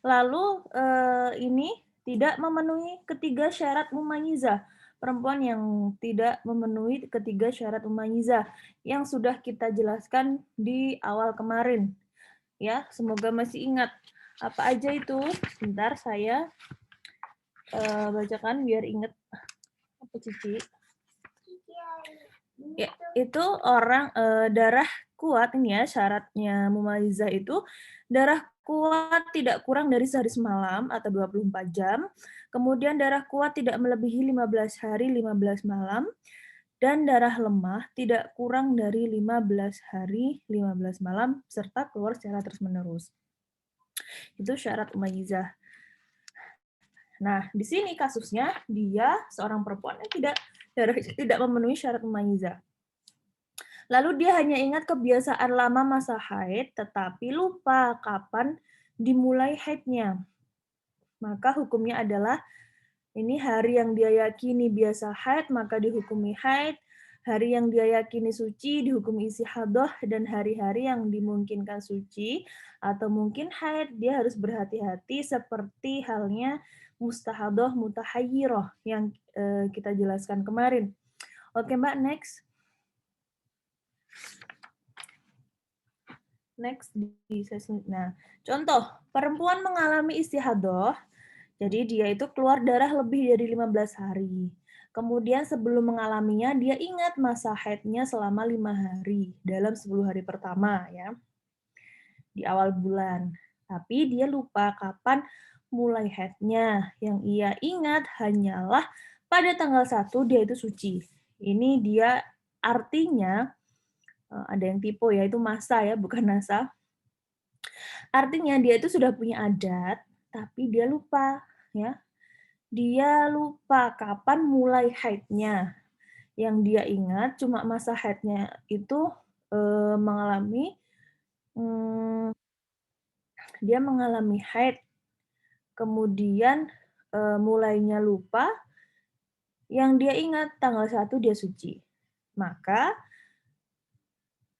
Lalu ini tidak memenuhi ketiga syarat mumayizah. Perempuan yang tidak memenuhi ketiga syarat mumayizah yang sudah kita jelaskan di awal kemarin. Ya, semoga masih ingat. Apa aja itu? Sebentar saya bacakan biar ingat. Apa Cici? Ya, itu orang darah kuat ini ya syaratnya mumayizah itu darah kuat tidak kurang dari sehari semalam atau 24 jam. Kemudian darah kuat tidak melebihi 15 hari 15 malam dan darah lemah tidak kurang dari 15 hari 15 malam serta keluar secara terus-menerus. Itu syarat mumayizah. Nah, di sini kasusnya dia seorang perempuan yang tidak memenuhi syarat mumayizah. Lalu dia hanya ingat kebiasaan lama masa haid, tetapi lupa kapan dimulai haidnya. Maka hukumnya adalah ini hari yang dia yakini biasa haid, maka dihukumi haid. Hari yang dia yakini suci, dihukumi istihadah. Dan hari-hari yang dimungkinkan suci, atau mungkin haid, dia harus berhati-hati seperti halnya mustahadah, mutahayyirah yang kita jelaskan kemarin. Oke Mbak, next. Next di sesi. Nah, contoh, perempuan mengalami istihadah, jadi dia itu keluar darah lebih dari 15 hari. Kemudian sebelum mengalaminya, dia ingat masa haidnya selama 5 hari dalam 10 hari pertama ya, di awal bulan. Tapi dia lupa kapan mulai haidnya. Yang ia ingat hanyalah pada tanggal 1 dia itu suci. Ini dia artinya, ada yang tipe ya, itu masa ya, bukan nasa. Artinya dia itu sudah punya adat, tapi dia lupa, ya. Dia lupa kapan mulai haidnya. Yang dia ingat cuma masa haidnya itu mengalami dia mengalami haid, kemudian mulainya lupa, yang dia ingat tanggal 1 dia suci. Maka,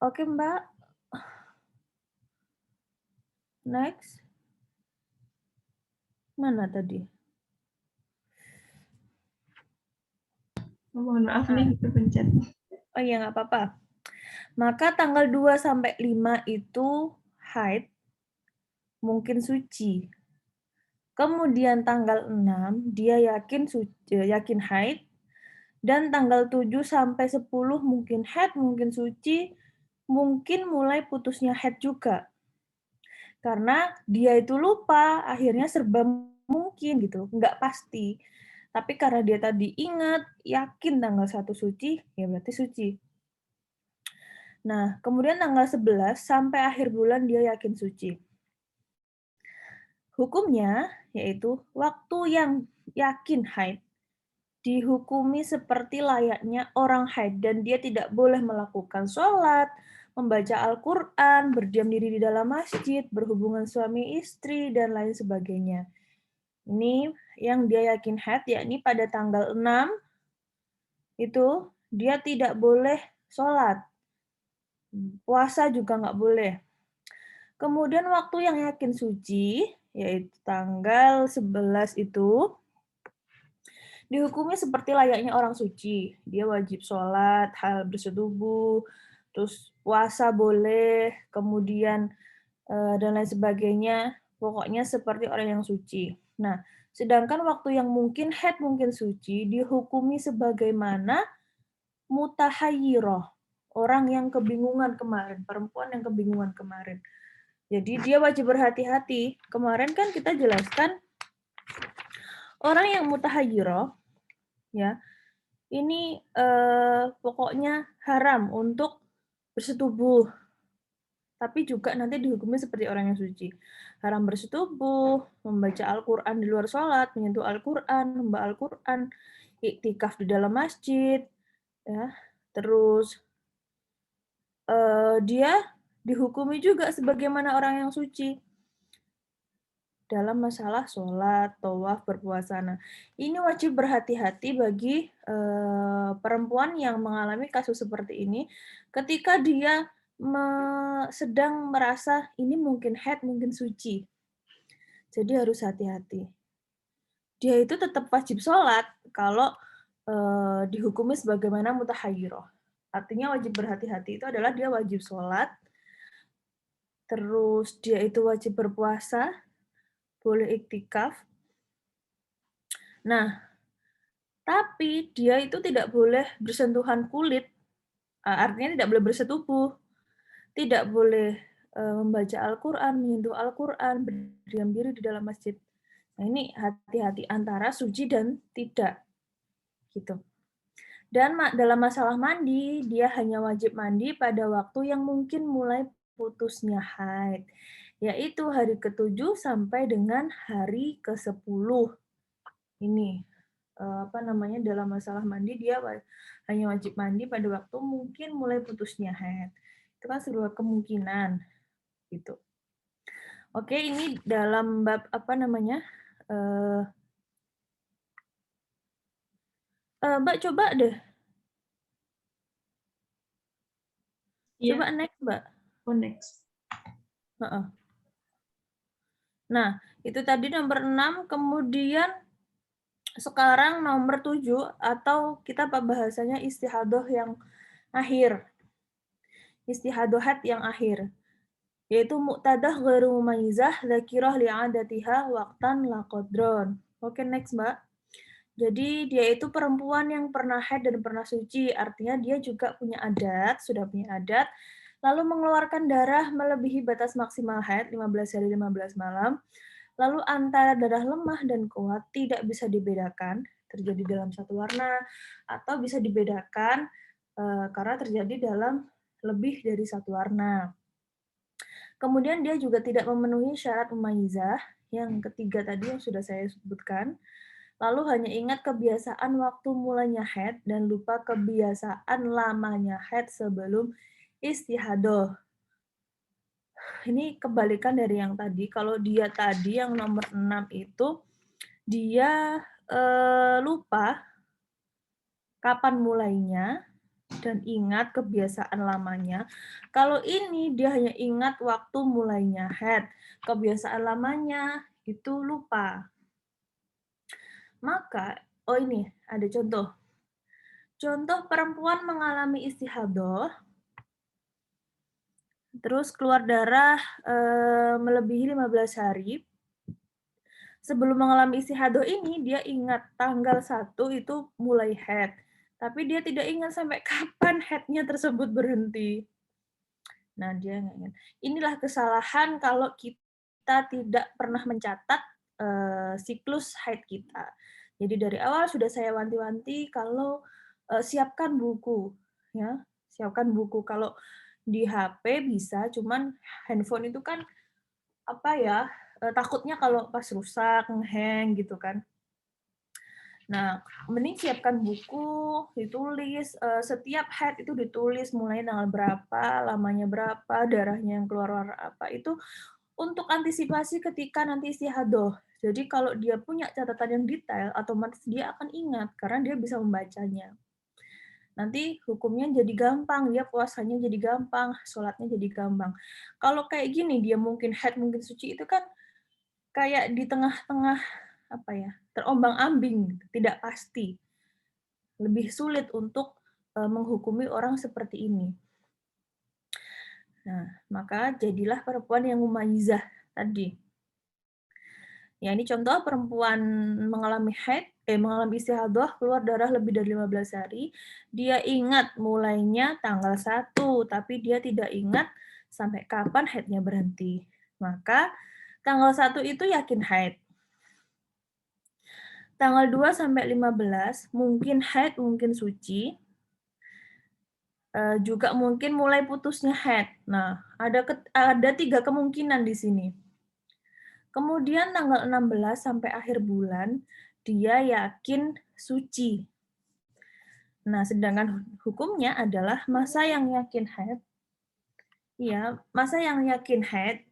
oke Mbak, next. Mana tadi? Mohon maaf nih, kepencet. Oh iya, nggak apa-apa. Maka tanggal 2 sampai 5 itu haid, mungkin suci. Kemudian tanggal 6 dia yakin haid, dan tanggal 7 sampai 10 mungkin haid, mungkin suci, mungkin mulai putusnya haid juga. Karena dia itu lupa, akhirnya serba mungkin gitu, nggak pasti. Tapi karena dia tadi ingat, yakin tanggal 1 suci, ya berarti suci. Nah, kemudian tanggal 11 sampai akhir bulan dia yakin suci. Hukumnya yaitu waktu yang yakin haid dihukumi seperti layaknya orang haid dan dia tidak boleh melakukan sholat, membaca Al-Quran, berdiam diri di dalam masjid, berhubungan suami istri, dan lain sebagainya. Ini yang dia yakin haid, yakni pada tanggal 6 itu dia tidak boleh sholat. Puasa juga nggak boleh. Kemudian waktu yang yakin suci, yaitu tanggal 11 itu, dihukumi seperti layaknya orang suci. Dia wajib sholat, hal bersetubuh, terus puasa boleh, kemudian dan lain sebagainya. Pokoknya seperti orang yang suci. Nah, sedangkan waktu yang mungkin haid, mungkin suci, dihukumi sebagaimana mutahayyirah, orang yang kebingungan kemarin, perempuan yang kebingungan kemarin. Jadi dia wajib berhati-hati. Kemarin kan kita jelaskan orang yang mutahayyirah, ya, ini pokoknya haram untuk bersetubuh, tapi juga nanti dihukumi seperti orang yang suci. Haram bersetubuh, membaca Al-Quran di luar sholat, menyentuh Al-Quran, membaca Al-Quran, iktikaf di dalam masjid, ya. Terus dia dihukumi juga sebagaimana orang yang suci dalam masalah sholat, tawaf, berpuasa. Nah, ini wajib berhati-hati bagi perempuan yang mengalami kasus seperti ini ketika dia sedang merasa ini mungkin haid, mungkin suci. Jadi harus hati-hati. Dia itu tetap wajib sholat kalau dihukumi sebagaimana mutahayyirah. Artinya wajib berhati-hati itu adalah dia wajib sholat, terus dia itu wajib berpuasa, boleh iktikaf. Nah, tapi dia itu tidak boleh bersentuhan kulit, artinya tidak boleh bersetubuh, tidak boleh membaca Al-Quran, menyentuh Al-Quran, berdiam diri di dalam masjid. Nah, ini hati-hati antara suci dan tidak, gitu. Dan dalam masalah mandi, dia hanya wajib mandi pada waktu yang mungkin mulai putusnya haid, yaitu hari ke-7 sampai dengan hari ke-10. Ini dalam masalah mandi dia hanya wajib mandi pada waktu mungkin mulai putusnya haid. Itu kan sebuah kemungkinan gitu. Oke, ini dalam bab Mbak coba deh. Iya. Coba next, Mbak. Oh, next. Nah, itu tadi nomor 6, kemudian sekarang nomor 7 atau kita bahasanya istihadoh yang akhir. Istihadoh haid yang akhir. Yaitu muqtadah ghairu mumayyizah dzakirah li'adatiha waqtan la qadron. Oke, next, Mbak. Jadi dia itu perempuan yang pernah haid dan pernah suci, artinya dia juga punya adat, sudah punya adat, lalu mengeluarkan darah melebihi batas maksimal haid 15 hari 15 malam, lalu antara darah lemah dan kuat tidak bisa dibedakan, terjadi dalam satu warna, atau bisa dibedakan karena terjadi dalam lebih dari satu warna. Kemudian dia juga tidak memenuhi syarat mumayyizah, yang ketiga tadi yang sudah saya sebutkan. Lalu hanya ingat kebiasaan waktu mulanya haid dan lupa kebiasaan lamanya haid sebelum istihadoh. Ini kebalikan dari yang tadi. Kalau dia tadi yang nomor 6 itu, dia lupa kapan mulainya dan ingat kebiasaan lamanya. Kalau ini dia hanya ingat waktu mulainya haid. Kebiasaan lamanya itu lupa. Maka, ini ada contoh. Contoh perempuan mengalami istihadoh, terus keluar darah melebihi 15 hari. Sebelum mengalami istihadoh ini, dia ingat tanggal 1 itu mulai haid. Tapi dia tidak ingat sampai kapan haidnya tersebut berhenti. Nah, dia nggak ingat. Inilah kesalahan kalau kita tidak pernah mencatat siklus haid kita. Jadi dari awal sudah saya wanti-wanti kalau siapkan buku, ya, siapkan buku. Kalau di HP bisa, cuman handphone itu kan takutnya kalau pas rusak, ngehang gitu kan. Nah, mending siapkan buku, ditulis, setiap haid itu ditulis mulai tanggal berapa, lamanya berapa, darahnya yang keluar warna apa, itu untuk antisipasi ketika nanti istihadoh. Jadi kalau dia punya catatan yang detail, otomatis dia akan ingat, karena dia bisa membacanya. Nanti hukumnya jadi gampang, dia puasanya jadi gampang, sholatnya jadi gampang. Kalau kayak gini, dia mungkin haid, mungkin suci, itu kan kayak di tengah-tengah, terombang-ambing, tidak pasti. Lebih sulit untuk menghukumi orang seperti ini. Nah, maka jadilah perempuan yang mumayyizah tadi. Ya, ini contoh perempuan mengalami istihadah, keluar darah lebih dari 15 hari. Dia ingat mulainya tanggal 1, tapi dia tidak ingat sampai kapan haidnya berhenti. Maka tanggal 1 itu yakin haid. Tanggal 2 sampai 15 mungkin haid, mungkin suci. Juga mungkin mulai putusnya haid. Nah, ada 3 kemungkinan di sini. Kemudian tanggal 16 sampai akhir bulan, dia yakin suci. Nah, sedangkan hukumnya adalah masa yang yakin haid. Ya, masa yang yakin haid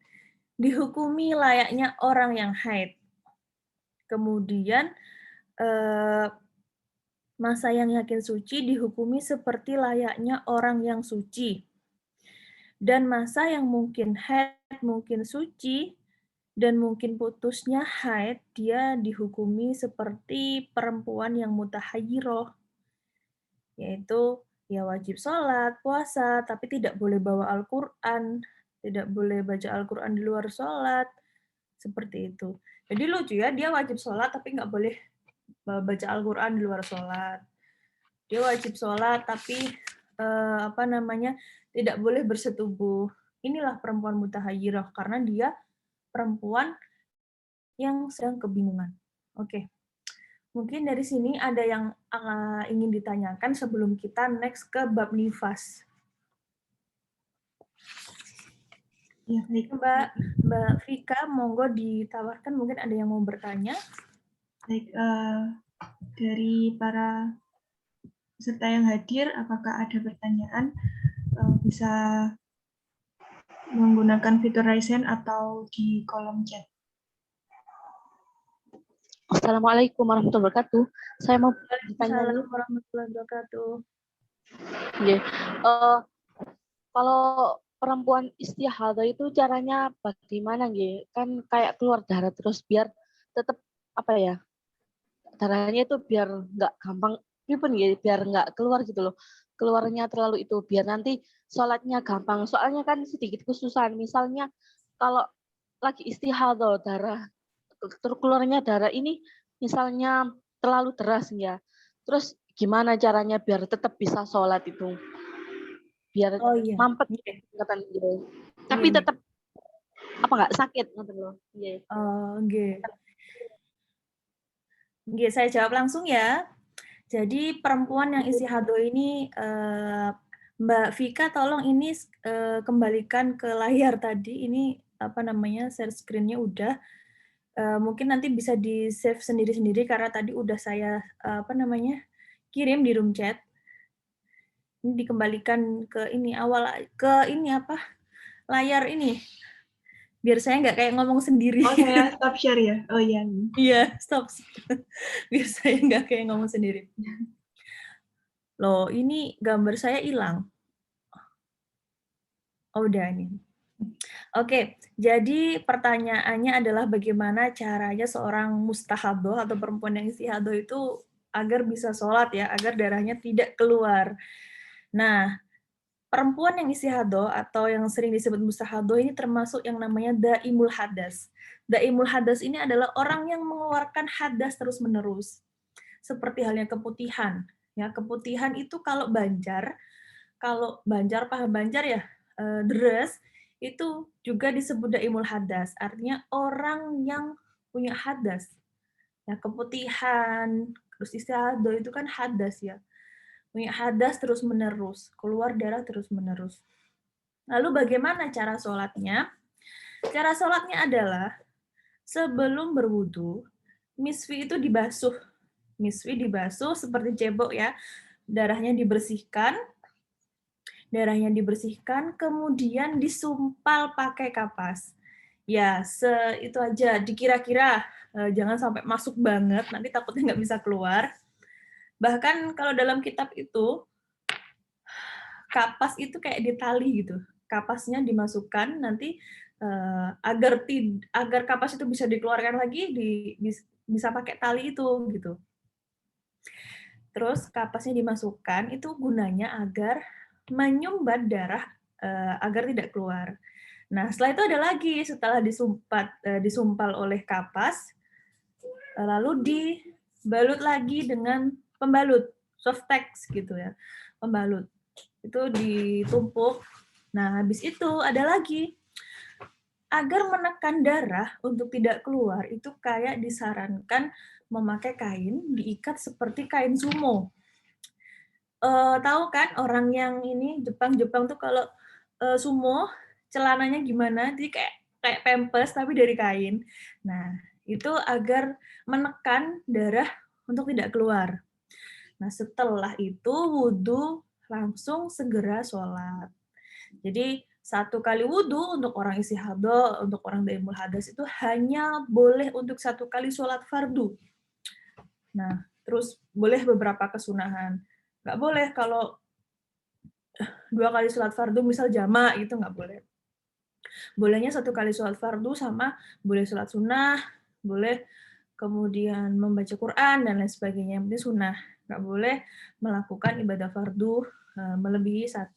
dihukumi layaknya orang yang haid. Kemudian masa yang yakin suci dihukumi seperti layaknya orang yang suci. Dan masa yang mungkin haid, mungkin suci, dan mungkin putusnya haid, dia dihukumi seperti perempuan yang mutahayyirah, yaitu ya wajib sholat, puasa, tapi tidak boleh bawa Al-Quran, tidak boleh baca Al-Quran di luar sholat, seperti itu. Jadi lucu ya, dia wajib sholat tapi nggak boleh baca Al-Quran di luar sholat. Dia wajib sholat tapi tidak boleh bersetubuh. Inilah perempuan mutahayyirah karena dia perempuan yang sedang kebingungan. Oke. Mungkin dari sini ada yang ingin ditanyakan sebelum kita next ke bab nifas. Ya, baik. Mbak Vika, monggo ditawarkan, mungkin ada yang mau bertanya. Baik, dari para peserta yang hadir, apakah ada pertanyaan? Bisa menggunakan fitur raise hand atau di kolom chat. Assalamualaikum warahmatullahi wabarakatuh. Saya mau bertanya. Assalamualaikum warahmatullahi wabarakatuh. Yeah. Kalau perempuan istihadah itu caranya bagaimana, nggih? Kan kayak keluar darah terus biar tetap apa ya? Darahnya itu biar nggak gampang, biar nggak keluar gitu loh. Keluarnya terlalu itu biar nanti sholatnya gampang. Soalnya kan sedikit kesusahan. Misalnya kalau lagi istihadah keluarnya darah ini misalnya terlalu deras ya. Terus gimana caranya biar tetap bisa sholat itu? Biar mampet katan gitu. Tapi tetap apa nggak sakit ngoten lho. Nggih. Nggih, saya jawab langsung ya. Jadi perempuan yang istihadah ini Mbak Vika tolong ini kembalikan ke layar tadi. Ini share screen-nya udah. Mungkin nanti bisa di-save sendiri-sendiri karena tadi udah saya kirim di room chat. Ini dikembalikan ke ini layar ini. Biar saya nggak kayak ngomong sendiri. Oh, saya stop share ya? Oh iya. Iya, stop. Biar saya nggak kayak ngomong sendiri. Loh, ini gambar saya hilang. Oh, udah ini. Oke, jadi pertanyaannya adalah bagaimana caranya seorang mustahadoh atau perempuan yang istihadoh itu agar bisa sholat ya, agar darahnya tidak keluar. Nah, perempuan yang istihadoh atau yang sering disebut mustahadoh ini termasuk yang namanya daimul hadas. Daimul hadas ini adalah orang yang mengeluarkan hadas terus-menerus. Seperti halnya keputihan. Ya, keputihan itu kalau banjar paham banjar ya, deres, itu juga disebut daimul hadas, artinya orang yang punya hadas. Ya, keputihan, terus istihadah itu kan hadas ya. Punya hadas terus-menerus, keluar darah terus-menerus. Lalu bagaimana cara sholatnya? Cara sholatnya adalah sebelum berwudu, miswi itu dibasuh. Miswi dibasuh seperti cebok ya. Darahnya dibersihkan, kemudian disumpal pakai kapas. Ya, itu aja, dikira-kira, jangan sampai masuk banget, nanti takutnya nggak bisa keluar. Bahkan kalau dalam kitab itu, kapas itu kayak ditali gitu. Kapasnya dimasukkan, nanti agar kapas itu bisa dikeluarkan lagi, bisa pakai tali itu gitu. Terus kapasnya dimasukkan, itu gunanya agar menyumbat darah agar tidak keluar. Nah, setelah itu ada lagi, setelah disumpal oleh kapas, lalu dibalut lagi dengan pembalut, softex gitu ya, pembalut. Itu ditumpuk. Nah, habis itu ada lagi, agar menekan darah untuk tidak keluar, itu kayak disarankan memakai kain diikat seperti kain sumo. Tahu kan orang yang ini Jepang tuh kalau sumo celananya gimana? Jadi kayak pampers tapi dari kain. Nah, itu agar menekan darah untuk tidak keluar. Nah, setelah itu wudhu langsung segera sholat. Jadi 1 kali wudhu untuk orang istihadah, untuk orang daimul hadas itu hanya boleh untuk 1 kali sholat fardu. Nah, terus boleh beberapa kesunahan. Nggak boleh kalau 2 kali sholat fardu, misal jama' itu nggak boleh. Bolehnya 1 kali sholat fardu sama boleh sholat sunnah, boleh kemudian membaca Quran dan lain sebagainya, yang penting sunnah. Nggak boleh melakukan ibadah fardu melebihi 1.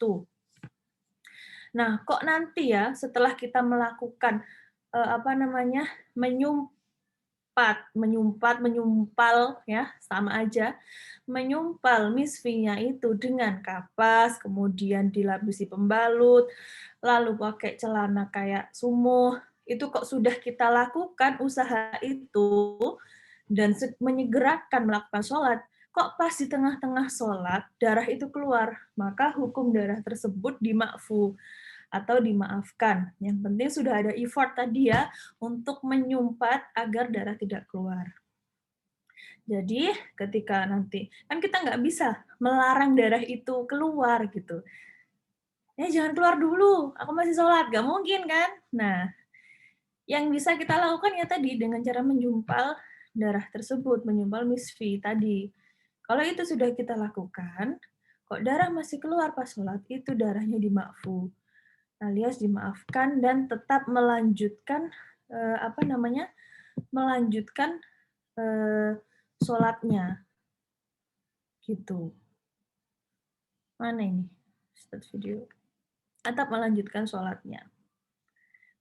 Nah, kok nanti ya setelah kita melakukan menyumpal ya, sama aja. Menyumpal misfinya itu dengan kapas, kemudian dilapisi pembalut, lalu pakai celana kayak sumuh, itu kok sudah kita lakukan usaha itu dan menyegerakan melakukan sholat, kok pas di tengah-tengah sholat darah itu keluar, maka hukum darah tersebut dimakfu atau dimaafkan. Yang penting sudah ada effort tadi ya untuk menyumpat agar darah tidak keluar. Jadi ketika nanti, kan kita nggak bisa melarang darah itu keluar gitu. Jangan keluar dulu, aku masih sholat, nggak mungkin kan? Nah, yang bisa kita lakukan ya tadi dengan cara menyumpal darah tersebut, menyumpal misfi tadi. Kalau itu sudah kita lakukan, kok darah masih keluar pas sholat, itu darahnya dimakfu, alias dimaafkan dan tetap melanjutkan melanjutkan sholatnya gitu. Mana ini? Start video. Tetap melanjutkan sholatnya.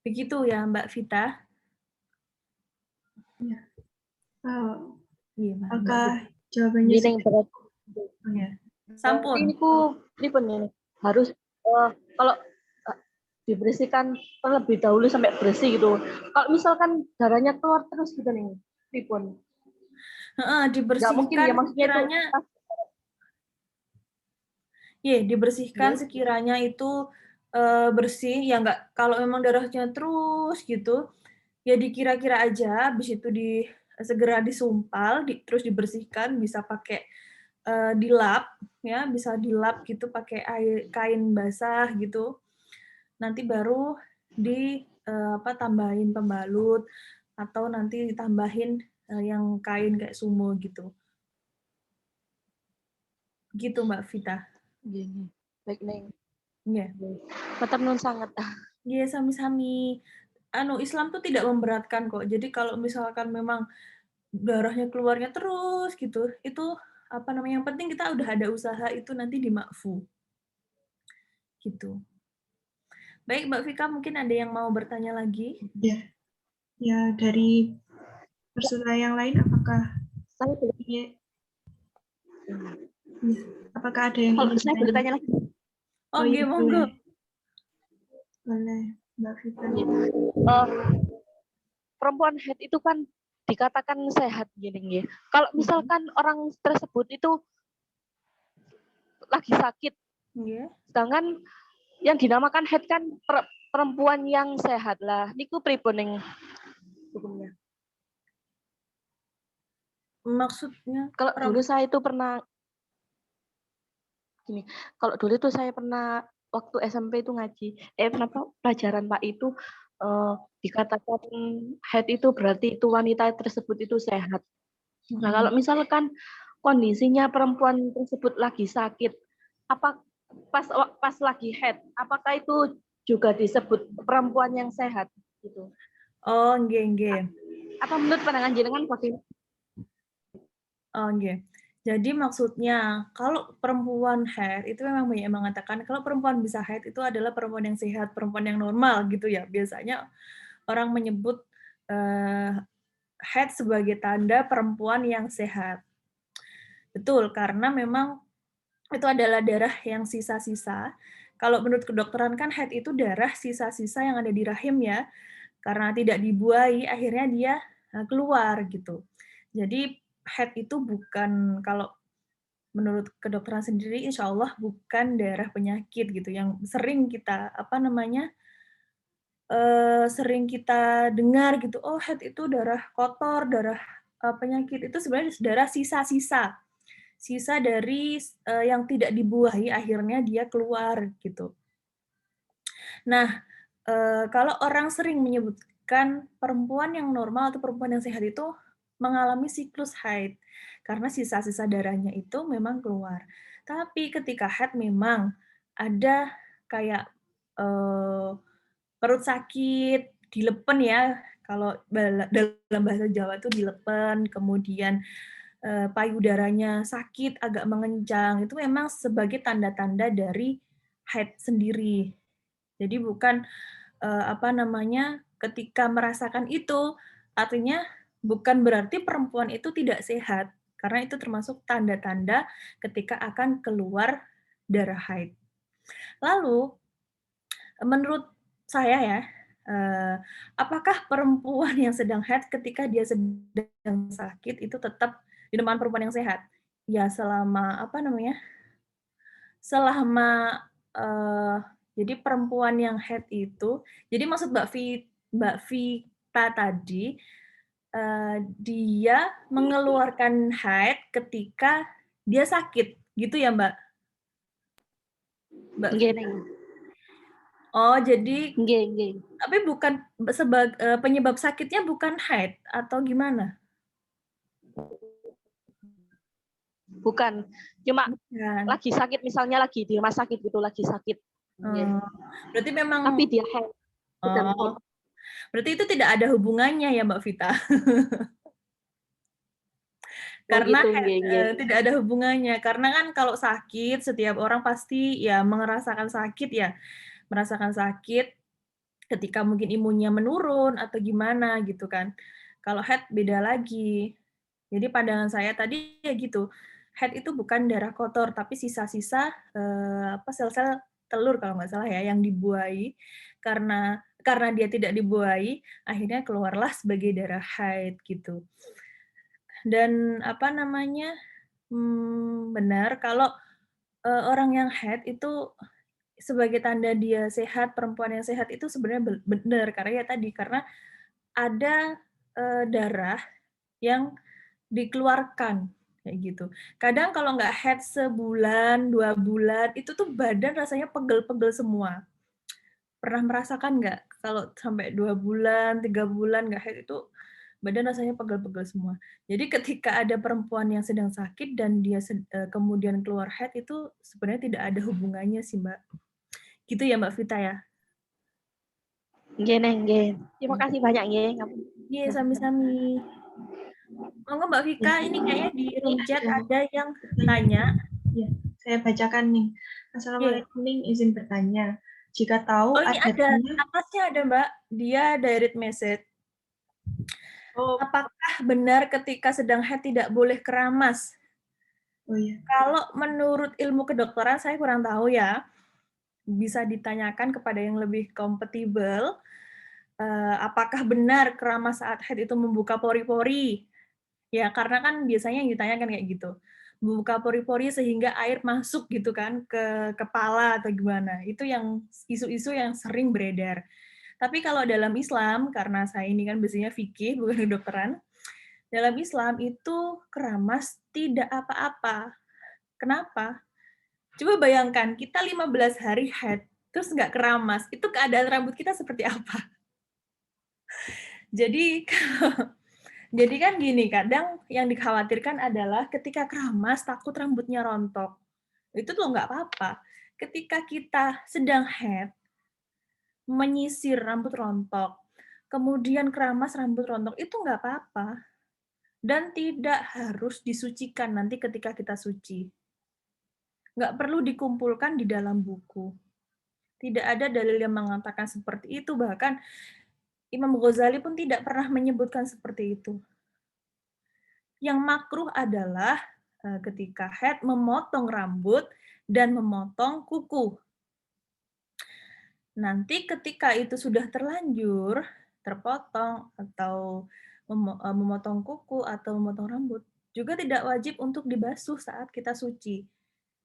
Begitu ya Mbak Vita. Ya. Iya, Mbak Apakah Vita. jawabannya Gini berat. Ya. Sampun. Ini ku pripun ini harus kalau dibersihkan terlebih dahulu sampai bersih gitu. Kalau misalkan darahnya keluar terus gitu nih, pripun? Nggak mungkin ya, Dibersihkan maksudnya itu sekiranya. Dibersihkan sekiranya itu bersih, ya nggak, kalau memang darahnya terus gitu, ya dikira-kira aja, habis itu segera disumpal, terus dibersihkan, bisa pakai dilap, ya bisa dilap gitu pakai kain basah gitu. Nanti baru tambahin pembalut atau nanti ditambahin yang kain kayak sumo gitu. Gitu Mbak Vita. gini. Baik, Neng. Iya. Tetap nun sangat. Iya, sami-sami. Islam tuh tidak memberatkan kok. Jadi kalau misalkan memang darahnya keluarnya terus gitu, itu yang penting kita udah ada usaha itu nanti dimakfu. Gitu. Baik, Mbak Vika, mungkin ada yang mau bertanya lagi? Ya, ya dari peserta yang lain apakah Saya boleh, ya, apakah ada yang kalau ingin saya boleh bertanya? tanya lagi. Oh, iya, monggo. Boleh, Mbak Vita. Perempuan head itu kan dikatakan sehat gini ya. Kalau misalkan orang tersebut itu lagi sakit, sedangkan yang dinamakan head kan perempuan yang sehat lah. Niku pripun ning hukumnya? Maksudnya? Kalau dulu saya itu pernah gini, kalau dulu itu saya pernah waktu SMP itu ngaji, pelajaran Pak itu dikatakan head itu berarti itu wanita tersebut itu sehat. Nah, kalau misalkan kondisinya perempuan tersebut lagi sakit, apa pas lagi head, apakah itu juga disebut perempuan yang sehat gitu? Oh, nggih. Apa menurut pandangan jenengan bagaimana? Oh, nggih. Jadi maksudnya kalau perempuan haid itu memang banyak yang mengatakan kalau perempuan bisa haid itu adalah perempuan yang sehat, perempuan yang normal gitu ya. Biasanya orang menyebut haid sebagai tanda perempuan yang sehat. Betul, karena memang itu adalah darah yang sisa-sisa. Kalau menurut kedokteran kan haid itu darah sisa-sisa yang ada di rahim ya. Karena tidak dibuahi, akhirnya dia keluar gitu. Jadi haid itu bukan, kalau menurut kedokteran sendiri, insya Allah bukan darah penyakit gitu yang sering kita sering kita dengar gitu. Oh, haid itu darah kotor, darah penyakit. Itu sebenarnya darah sisa-sisa, sisa dari yang tidak dibuahi, akhirnya dia keluar gitu. Nah, kalau orang sering menyebutkan perempuan yang normal atau perempuan yang sehat itu mengalami siklus haid, karena sisa-sisa darahnya itu memang keluar. Tapi ketika haid memang ada kayak perut sakit, dilepen ya, kalau dalam bahasa Jawa itu dilepen, kemudian payudaranya sakit, agak mengencang, itu memang sebagai tanda-tanda dari haid sendiri. Jadi bukan ketika merasakan itu, artinya bukan berarti perempuan itu tidak sehat, karena itu termasuk tanda-tanda ketika akan keluar darah haid. Lalu, menurut saya ya, apakah perempuan yang sedang haid ketika dia sedang sakit itu tetap dinamakan perempuan yang sehat? Ya selama, jadi perempuan yang haid itu, jadi maksud Mbak Vita tadi, dia mengeluarkan haid ketika dia sakit, gitu ya Mbak Mbak Nggih, Vita? Neng. Oh, jadi Nggih, nggih. tapi bukan penyebab sakitnya bukan haid atau gimana? Bukan, cuma Bukan. lagi sakit, misalnya lagi di rumah sakit gitu, lagi sakit. Nggih. Berarti memang Tapi dia haid. Sedang haid. oh, berarti itu tidak ada hubungannya ya Mbak Vita? Oh Karena gitu, nggih, nggih. tidak ada hubungannya, karena kan kalau sakit setiap orang pasti ya merasakan sakit ketika mungkin imunnya menurun atau gimana gitu kan. Kalau haid beda lagi. Jadi pandangan saya tadi ya gitu, haid itu bukan darah kotor tapi sisa-sisa sel-sel telur kalau nggak salah ya yang dibuai, karena dia tidak dibuai akhirnya keluarlah sebagai darah haid gitu. Dan benar kalau orang yang haid itu sebagai tanda dia sehat, perempuan yang sehat itu sebenarnya benar, karena ya tadi, karena ada, darah yang dikeluarkan, kayak gitu. Kadang kalau nggak haid sebulan, 2 bulan, itu tuh badan rasanya pegel-pegel semua. Pernah merasakan nggak kalau sampai 2 bulan, 3 bulan nggak haid itu badan rasanya pegel-pegel semua. Jadi ketika ada perempuan yang sedang sakit dan dia kemudian keluar haid itu sebenarnya tidak ada hubungannya sih, Mbak. Gitu ya, Mbak Vita ya? Nggih, Neng, nggih. Terima kasih banyak nggih. Iya, sami-sami. Monggo Mbak Vika, ini kayaknya di Ini room chat ada ada yang pertanyaan. tanya. Ya, saya bacakan nih. Oke. Assalamualaikum, Ning, izin bertanya. Jika tahu Oh, ini ada, adatnya, atasnya ada Mbak, dia direct message. oh, Apakah benar ketika sedang haid tidak boleh keramas? oh ya, Kalau menurut ilmu kedokteran saya kurang tahu ya, bisa ditanyakan kepada yang lebih kompatibel, apakah benar keramas saat haid itu membuka pori-pori? Ya, karena kan biasanya yang ditanyakan kayak gitu. Membuka pori-pori sehingga air masuk gitu kan ke kepala atau gimana. Itu yang isu-isu yang sering beredar. Tapi kalau dalam Islam, karena saya ini kan biasanya fikih bukan kedokteran, dalam Islam itu keramas tidak apa-apa. Kenapa? Coba bayangkan, kita 15 hari haid, terus nggak keramas, itu keadaan rambut kita seperti apa? Jadi jadi kan gini, kadang yang dikhawatirkan adalah ketika keramas takut rambutnya rontok. Itu tuh nggak apa-apa. Ketika kita sedang haid, menyisir rambut rontok, kemudian keramas rambut rontok, itu nggak apa-apa. Dan tidak harus disucikan nanti ketika kita suci. Nggak perlu dikumpulkan di dalam buku. Tidak ada dalil yang mengatakan seperti itu, bahkan Imam Ghazali pun tidak pernah menyebutkan seperti itu. Yang makruh adalah ketika haid memotong rambut dan memotong kuku. Nanti ketika itu sudah terlanjur, terpotong atau memotong kuku atau memotong rambut, juga tidak wajib untuk dibasuh saat kita suci.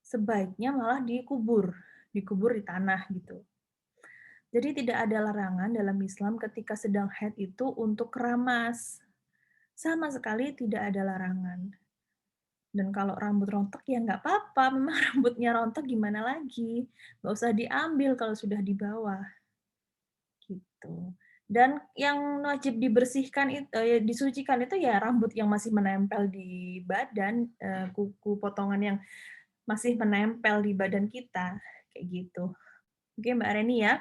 Sebaiknya malah dikubur di tanah gitu. Jadi tidak ada larangan dalam Islam ketika sedang haid itu untuk keramas. Sama sekali tidak ada larangan. Dan kalau rambut rontok ya nggak apa-apa, memang rambutnya rontok gimana lagi. Nggak usah diambil kalau sudah di bawah. Gitu. Dan yang wajib dibersihkan disucikan itu ya rambut yang masih menempel di badan, kuku potongan yang masih menempel di badan kita, kayak gitu. Oke Mbak Reni ya.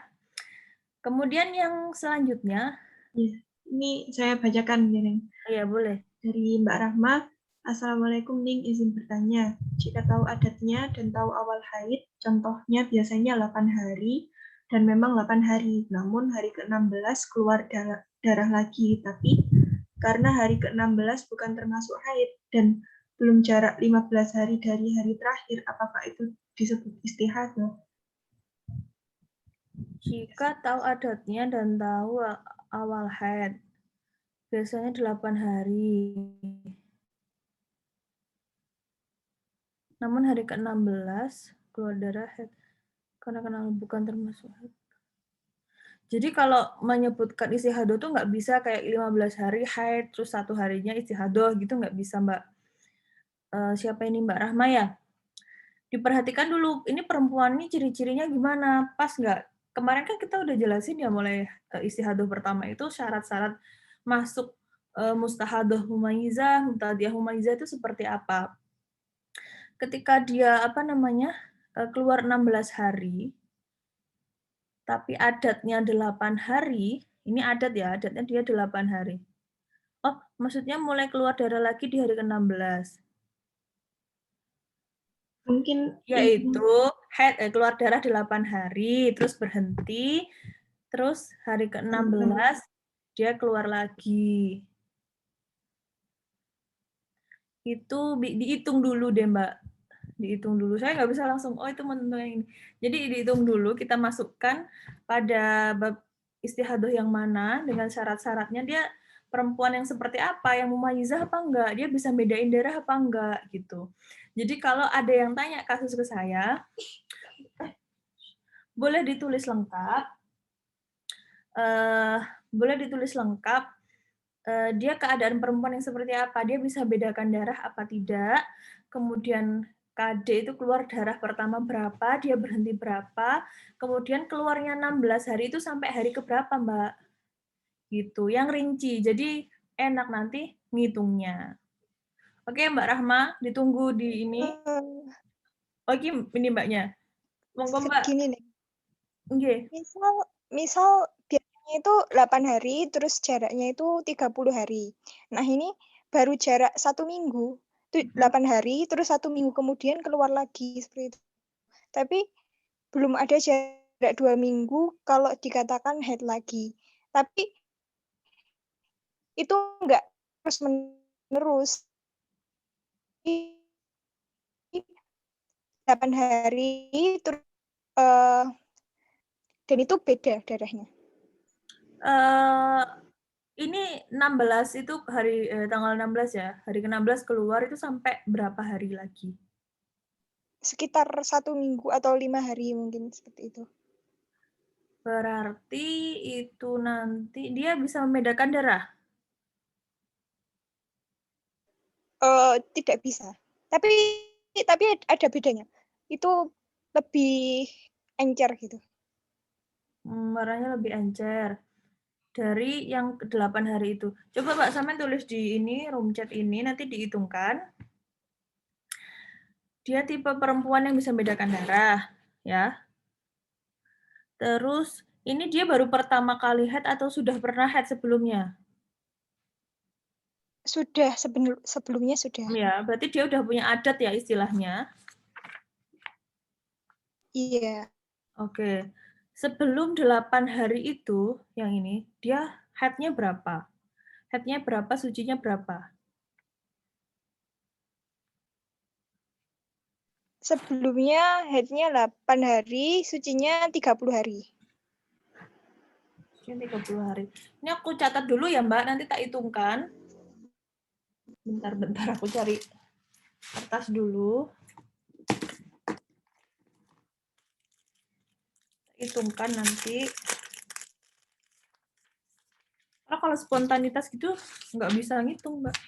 Kemudian yang selanjutnya, Ya, ini saya bacakan Neneng. ya boleh. Dari Mbak Rahma, Assalamualaikum Ning, izin bertanya. Jika tahu adatnya dan tahu awal haid, contohnya biasanya 8 hari, dan memang 8 hari, namun hari ke-16 keluar darah lagi, tapi karena hari ke-16 bukan termasuk haid, dan belum jarak 15 hari dari hari terakhir, apakah itu disebut istihadah? Jika tahu adatnya dan tahu awal haid, biasanya 8 hari. Namun hari ke-16 keluar darah haid karena bukan termasuk haid. Jadi kalau menyebutkan istihadah tuh nggak bisa kayak 15 hari haid, terus 1 harinya istihadah gitu nggak bisa, Mbak. Siapa ini Mbak Rahma ya? Diperhatikan dulu, ini perempuan ini ciri-cirinya gimana, pas nggak? Kemarin kan kita udah jelasin ya mulai istihadah pertama itu syarat-syarat masuk mustahadah mumayyizah, muhtadiyah mumayyizah itu seperti apa. Ketika dia keluar 16 hari, tapi adatnya 8 hari, ini adat ya, adatnya dia 8 hari. Oh, maksudnya mulai keluar darah lagi di hari ke-16. Mungkin Yaitu keluar darah 8 hari, terus berhenti, terus hari ke-16 dia keluar lagi. Itu dihitung dulu deh, Mbak. Dihitung dulu. Saya nggak bisa langsung, oh itu menentukan yang ini. Jadi dihitung dulu, kita masukkan pada bab istihadah yang mana, dengan syarat-syaratnya dia perempuan yang seperti apa, yang mumayyizah apa enggak, dia bisa bedain darah apa enggak, gitu. Jadi kalau ada yang tanya kasus ke saya, boleh ditulis lengkap, boleh ditulis lengkap, dia keadaan perempuan yang seperti apa, dia bisa bedakan darah apa tidak, kemudian KD itu keluar darah pertama berapa, dia berhenti berapa, kemudian keluarnya 16 hari itu sampai hari keberapa, Mbak? Gitu, yang rinci. Jadi enak nanti ngitungnya. Oke, Mbak Rahma, ditunggu di ini. Oke, ini Mbaknya. Monggo, Mbak. Gini nih, Oke. misal biasanya itu 8 hari, terus jaraknya itu 30 hari. Nah ini baru jarak 1 minggu, 8 hari, terus 1 minggu kemudian keluar lagi seperti itu. Tapi belum ada jarak 2 minggu kalau dikatakan haid lagi. Tapi itu enggak terus menerus. 8 hari terus dan itu beda darahnya. Ini 16 itu tanggal 16 ya. Hari ke-16 keluar itu sampai berapa hari lagi? Sekitar 1 minggu atau 5 hari mungkin seperti itu. Berarti itu nanti dia bisa membedakan darah? Tidak bisa. Tapi ada bedanya. Itu lebih encer gitu. Warnanya lebih encer dari yang 8 hari itu. Coba Mbak Samen tulis di ini, room chat ini, nanti dihitungkan. Dia tipe perempuan yang bisa membedakan darah, ya. Terus, ini dia baru pertama kali haid atau sudah pernah haid sebelumnya? Sudah, sebelumnya sudah. Ya, berarti dia udah punya adat ya istilahnya. Iya. Oke. Sebelum 8 hari itu, yang ini, dia haidnya berapa? Haidnya berapa, sucinya berapa? Sebelumnya haidnya 8 hari, sucinya 30 hari. Sucinya 30 hari. Ini aku catat dulu ya Mbak, nanti tak hitungkan. Bentar, aku cari kertas dulu. Hitungkan nanti. Karena kalau spontanitas gitu nggak bisa ngitung, Mbak.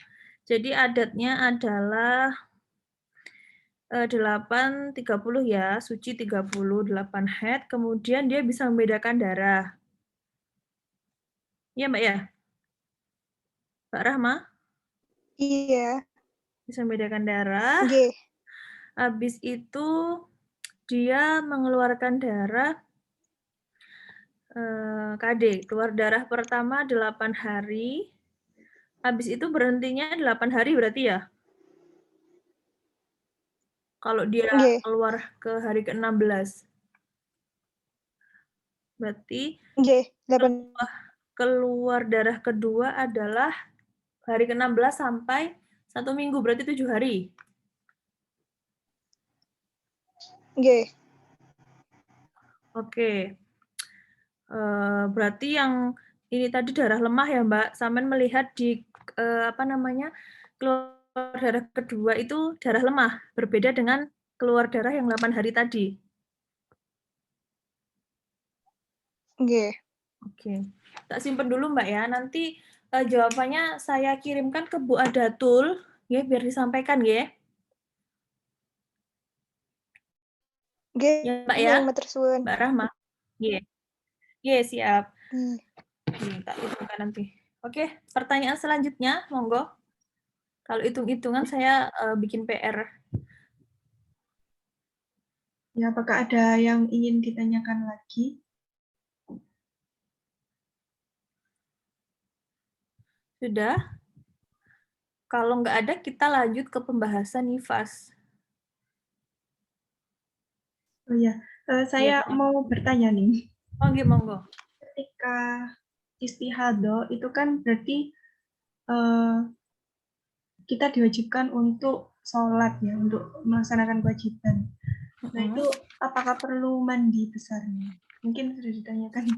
Jadi adatnya adalah 8:30 ya, suci 30, 8 haid, kemudian dia bisa membedakan darah. Iya, Mbak ya? Mbak Rahma? Iya. Bisa membedakan darah. Nggih. Habis itu dia mengeluarkan darah KD, keluar darah pertama 8 hari, habis itu berhentinya 8 hari berarti ya? Kalau dia Nggih, keluar ke hari ke-16. Berarti nggih, 8 keluar darah kedua adalah hari ke-16 sampai 1 minggu, berarti 7 hari. nggih. Oke. Berarti yang ini tadi darah lemah ya, Mbak. Sampean melihat di apa namanya, keluar darah kedua itu darah lemah, berbeda dengan keluar darah yang 8 hari tadi. Nggih. Oke. Tak simpen dulu, Mbak ya. Nanti jawabannya saya kirimkan ke Bu Adatul, ya, biar disampaikan ya. Nggih, Ya, Mbak ya. matur suwun. Mbak Rahma. Iya. Iya, siap. Hmm. Tak hitungkan nanti. Oke, pertanyaan selanjutnya, monggo. Kalau hitung-hitungan saya bikin PR. Ya, apakah ada yang ingin ditanyakan lagi? Sudah? Kalau nggak ada, kita lanjut ke pembahasan nifas. Oh ya, saya Iya. mau bertanya nih. Oh, gitu, monggo. Ketika istihadah itu kan berarti eh, kita diwajibkan untuk sholat ya, untuk melaksanakan kewajiban. Nah, itu apakah perlu mandi besarnya? Mungkin sudah ditanyakan.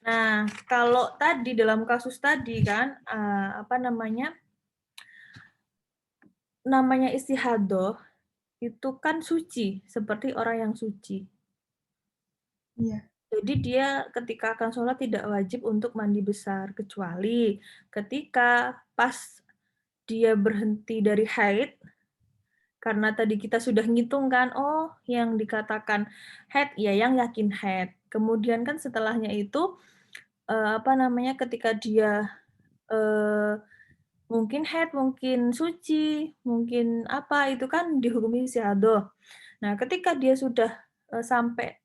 Nah, kalau tadi dalam kasus tadi kan, apa namanya istihadah itu kan suci, seperti orang yang suci. Iya. Jadi dia ketika akan sholat tidak wajib untuk mandi besar, kecuali ketika pas dia berhenti dari haid, karena tadi kita sudah ngitung kan, oh yang dikatakan haid, ya yang yakin haid. Kemudian kan setelahnya itu, apa namanya, ketika dia mungkin haid, mungkin suci, mungkin apa, itu kan dihukumi istihadah. Nah, ketika dia sudah sampai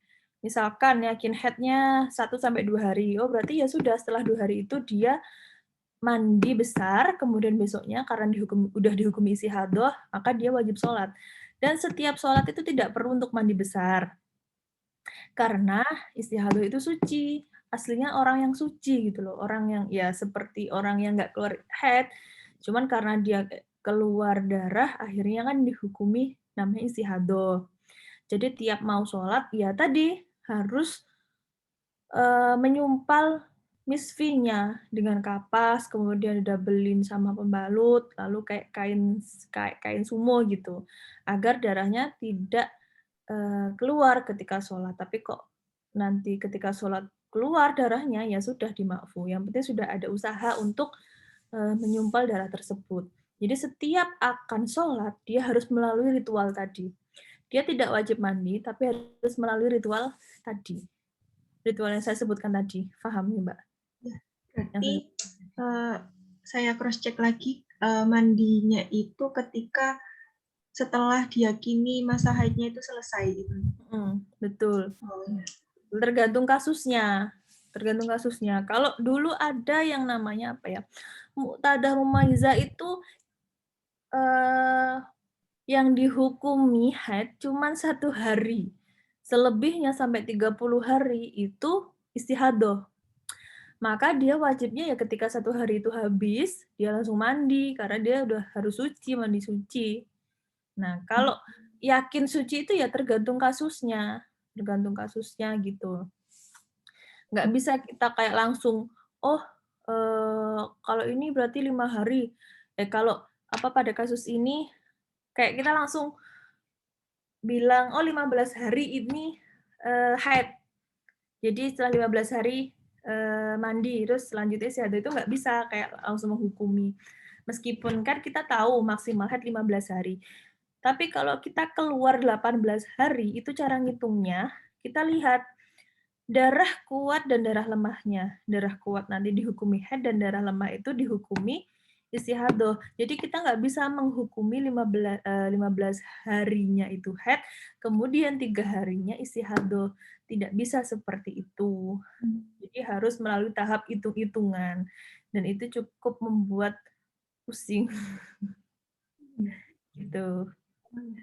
misalkan yakin haidnya 1-2 hari, oh berarti ya sudah setelah 2 hari itu dia mandi besar, kemudian besoknya karena udah dihukumi istihadah, maka dia wajib sholat. Dan setiap sholat itu tidak perlu untuk mandi besar. Karena istihadah itu suci. Aslinya orang yang suci gitu loh. Orang yang ya seperti orang yang nggak keluar haid, cuman karena dia keluar darah, akhirnya kan dihukumi namanya istihadah. Jadi tiap mau sholat, ya tadi harus menyumpal misfinya dengan kapas, kemudian didabelin sama pembalut, lalu kayak kain sumo gitu, agar darahnya tidak keluar ketika sholat. Tapi kok nanti ketika sholat keluar darahnya, ya sudah dimakfu. Yang penting sudah ada usaha untuk menyumpal darah tersebut. Jadi setiap akan sholat, dia harus melalui ritual tadi. Dia tidak wajib mandi, tapi harus melalui ritual tadi. Ritual yang saya sebutkan tadi. Paham ya, Mbak? Ya, berarti saya cross-check lagi, mandinya itu ketika setelah diyakini masa haidnya itu selesai gitu. Betul. Oh, ya. Tergantung kasusnya. Tergantung kasusnya. Kalau dulu ada yang namanya apa ya? Muqtadah mumayyiza itu yang dihukumi haid cuman 1 hari. Selebihnya sampai 30 hari itu istihadah. Maka dia wajibnya ya ketika 1 hari itu habis, dia langsung mandi karena dia udah harus suci, mandi suci. Nah, kalau yakin suci itu ya tergantung kasusnya gitu. Nggak bisa kita kayak langsung, oh kalau ini berarti 5 hari. Kalau apa pada kasus ini kayak kita langsung bilang, oh 15 hari ini haid. Jadi setelah 15 hari mandi, terus selanjutnya istihadah itu nggak bisa kayak langsung menghukumi. Meskipun kan kita tahu maksimal haid 15 hari. Tapi kalau kita keluar 18 hari, itu cara ngitungnya, kita lihat darah kuat dan darah lemahnya. Darah kuat nanti dihukumi haid dan darah lemah itu dihukumi istihadoh. Jadi kita nggak bisa menghukumi 15 harinya itu haid, kemudian 3 harinya istihadoh. Tidak bisa seperti itu. Jadi harus melalui tahap hitung-hitungan. Dan itu cukup membuat pusing. Gitu. Oke.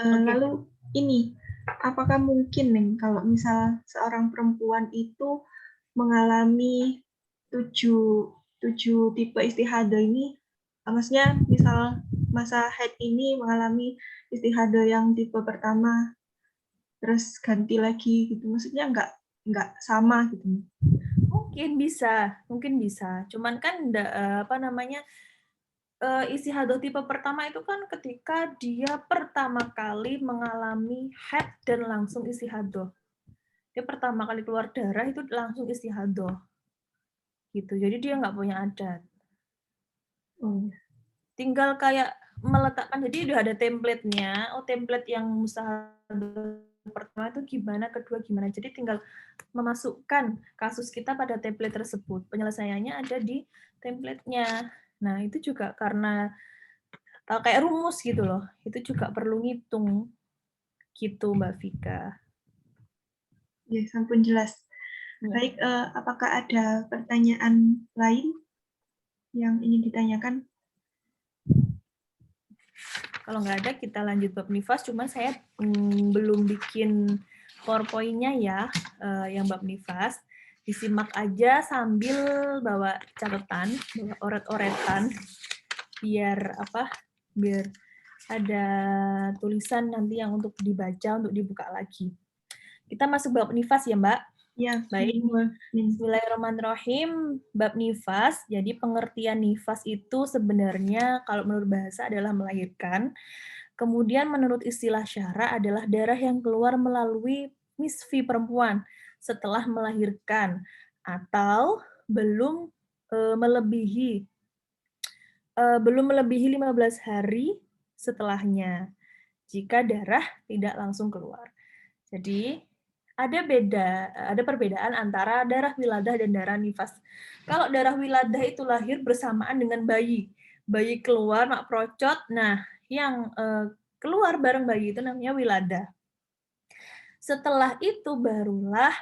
Lalu ini, apakah mungkin nih kalau misal seorang perempuan itu mengalami tujuh tipe istihadah ini, maksudnya misal masa haid ini mengalami istihadah yang tipe pertama, terus ganti lagi gitu, maksudnya nggak sama gitu. Mungkin bisa. Cuman kan apa namanya, istihadah tipe pertama itu kan ketika dia pertama kali mengalami haid dan langsung istihadah. Dia pertama kali keluar darah itu langsung istihadah. Gitu. Jadi dia nggak punya adat. Tinggal kayak meletakkan, jadi udah ada template-nya. Oh, template yang mustahadah pertama itu gimana, kedua gimana. Jadi tinggal memasukkan kasus kita pada template tersebut. Penyelesaiannya ada di template-nya. Nah, itu juga karena kayak rumus gitu loh. Itu juga perlu ngitung. Gitu, Mbak Vika. Ya, sampun jelas. Ya. Baik, apakah ada pertanyaan lain yang ingin ditanyakan? Kalau nggak ada, kita lanjut bab nifas. Cuma saya belum bikin PowerPoint-nya ya, yang bab nifas. Disimak aja sambil bawa catatan, bawa oret-oretan, biar ada tulisan nanti yang untuk dibaca, untuk dibuka lagi. Kita masuk bab nifas ya, Mbak? Ya, baik. Bismillahirrahmanirrahim. Bab nifas. Jadi pengertian nifas itu sebenarnya kalau menurut bahasa adalah melahirkan. Kemudian menurut istilah syara adalah darah yang keluar melalui misfi perempuan setelah melahirkan atau belum melebihi 15 hari setelahnya jika darah tidak langsung keluar. Jadi ada perbedaan antara darah wiladah dan darah nifas. Kalau darah wiladah itu lahir bersamaan dengan bayi. Bayi keluar, mak procot, nah yang keluar bareng bayi itu namanya wiladah. Setelah itu barulah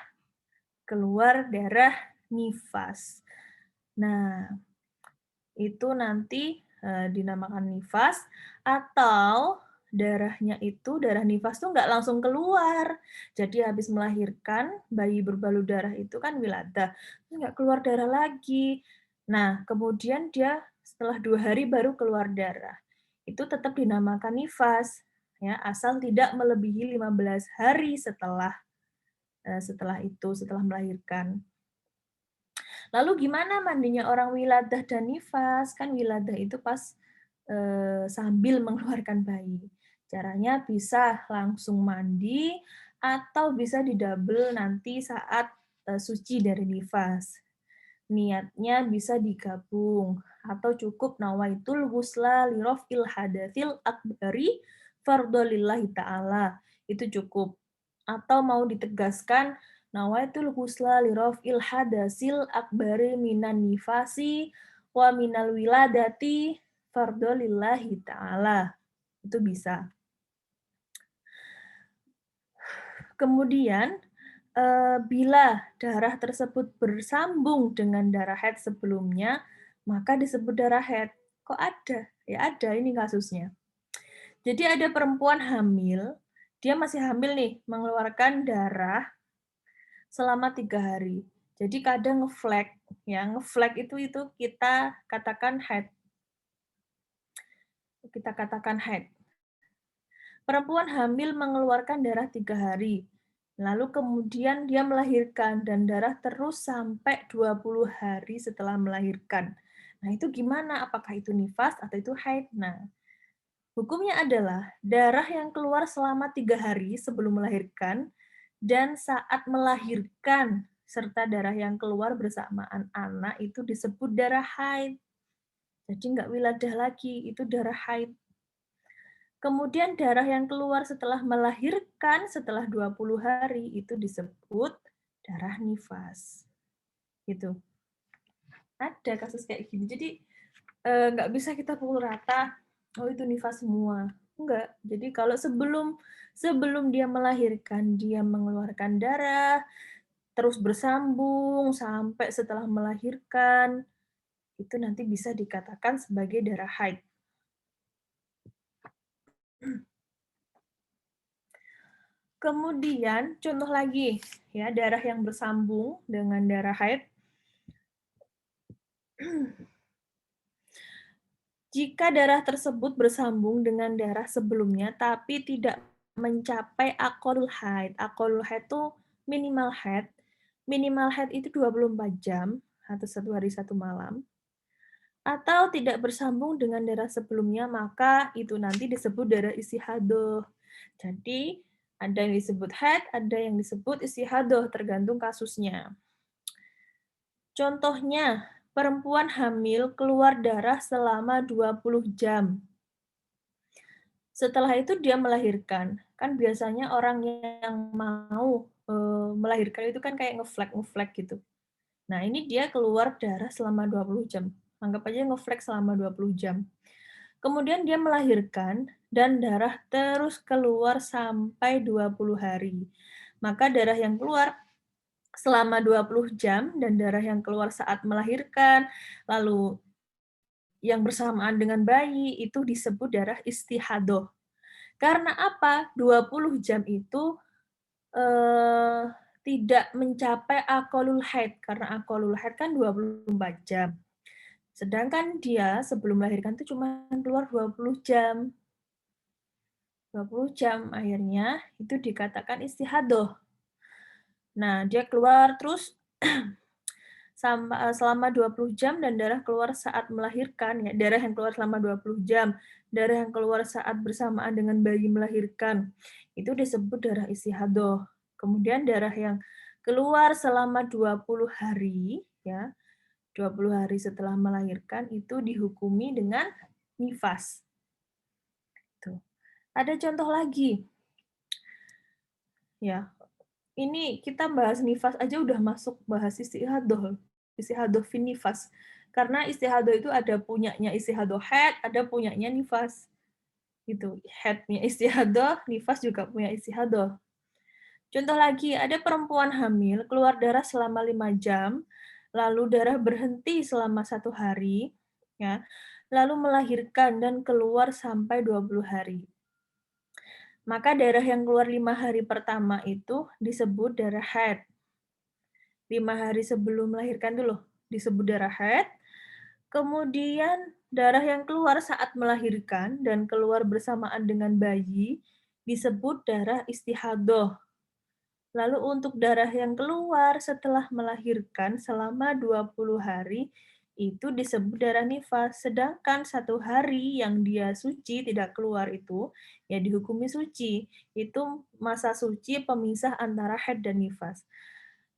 keluar darah nifas. Nah, itu nanti dinamakan nifas, atau darahnya itu, darah nifas tuh nggak langsung keluar. Jadi habis melahirkan, bayi berbalut darah itu kan wiladah, nggak keluar darah lagi. Nah, kemudian dia setelah 2 hari baru keluar darah. Itu tetap dinamakan nifas, ya, asal tidak melebihi 15 hari setelah melahirkan. Lalu gimana mandinya orang wiladah dan nifas? Kan wiladah itu pas sambil mengeluarkan bayi. Caranya bisa langsung mandi atau bisa didouble nanti saat suci dari nifas. Niatnya bisa digabung atau cukup nawaitul ghusla li raf'il hadatsil akbari fardholillahi ta'ala. Itu cukup. Atau mau ditegaskan nawaitul ghusla li raf'il hadatsil akbari minan nifasi wa minal wiladati fardholillahi ta'ala. Itu bisa. Kemudian bila darah tersebut bersambung dengan darah haid sebelumnya, maka disebut darah haid. Kok ada? Ya ada, ini kasusnya. Jadi ada perempuan hamil, dia masih hamil nih, mengeluarkan darah selama 3 hari. Jadi kadang ngeflag, ya ngeflag itu kita katakan haid. Kita katakan haid. Perempuan hamil mengeluarkan darah 3 hari. Lalu kemudian dia melahirkan dan darah terus sampai 20 hari setelah melahirkan. Nah, itu gimana? Apakah itu nifas atau itu haid? Nah, hukumnya adalah darah yang keluar selama 3 hari sebelum melahirkan dan saat melahirkan serta darah yang keluar bersamaan anak itu disebut darah haid. Jadi nggak wiladah lagi, itu darah haid. Kemudian darah yang keluar setelah melahirkan setelah 20 hari itu disebut darah nifas. Gitu. Ada kasus kayak gini. Jadi nggak bisa kita pukul rata, oh itu nifas semua. Enggak. Jadi kalau sebelum dia melahirkan, dia mengeluarkan darah, terus bersambung sampai setelah melahirkan, itu nanti bisa dikatakan sebagai darah haid. Kemudian contoh lagi ya, darah yang bersambung dengan darah haid. Jika darah tersebut bersambung dengan darah sebelumnya tapi tidak mencapai aqallul haid. Aqallul haid itu minimal haid. Minimal haid itu 24 jam atau 1 hari 1 malam. Atau tidak bersambung dengan darah sebelumnya, maka itu nanti disebut darah istihadah. Jadi, ada yang disebut haid, ada yang disebut istihadah, tergantung kasusnya. Contohnya, perempuan hamil keluar darah selama 20 jam. Setelah itu dia melahirkan. Kan biasanya orang yang mau melahirkan itu kan kayak ngeflag gitu. Nah, ini dia keluar darah selama 20 jam. Anggap aja ngeflag selama 20 jam. Kemudian dia melahirkan dan darah terus keluar sampai 20 hari. Maka darah yang keluar selama 20 jam dan darah yang keluar saat melahirkan, lalu yang bersamaan dengan bayi, itu disebut darah istihadah. Karena apa? 20 jam itu tidak mencapai aqallul haid, karena aqallul haid kan 24 jam. Sedangkan dia sebelum melahirkan itu cuma keluar 20 jam. 20 jam akhirnya itu dikatakan istihadah. Nah, dia keluar terus selama 20 jam dan darah keluar saat melahirkan, ya, darah yang keluar selama 20 jam, darah yang keluar saat bersamaan dengan bayi melahirkan, itu disebut darah istihadah. Kemudian darah yang keluar selama 20 hari, ya, 20 hari setelah melahirkan itu dihukumi dengan nifas. Tuh. Ada contoh lagi. Ya, ini kita bahas nifas aja udah masuk bahas istihadah fin nifas. Karena istihadah itu ada punyanya istihadah haid, ada punyanya nifas. Gitu. Haidnya istihadah, nifas juga punya istihadah. Contoh lagi, ada perempuan hamil keluar darah selama 5 jam, lalu darah berhenti selama 1 hari, ya, lalu melahirkan dan keluar sampai 20 hari. Maka darah yang keluar 5 hari pertama itu disebut darah haid. 5 hari sebelum melahirkan dulu disebut darah haid. Kemudian darah yang keluar saat melahirkan dan keluar bersamaan dengan bayi disebut darah istihadah. Lalu untuk darah yang keluar setelah melahirkan selama 20 hari itu disebut darah nifas. Sedangkan 1 hari yang dia suci tidak keluar itu ya dihukumi suci. Itu masa suci pemisah antara haid dan nifas.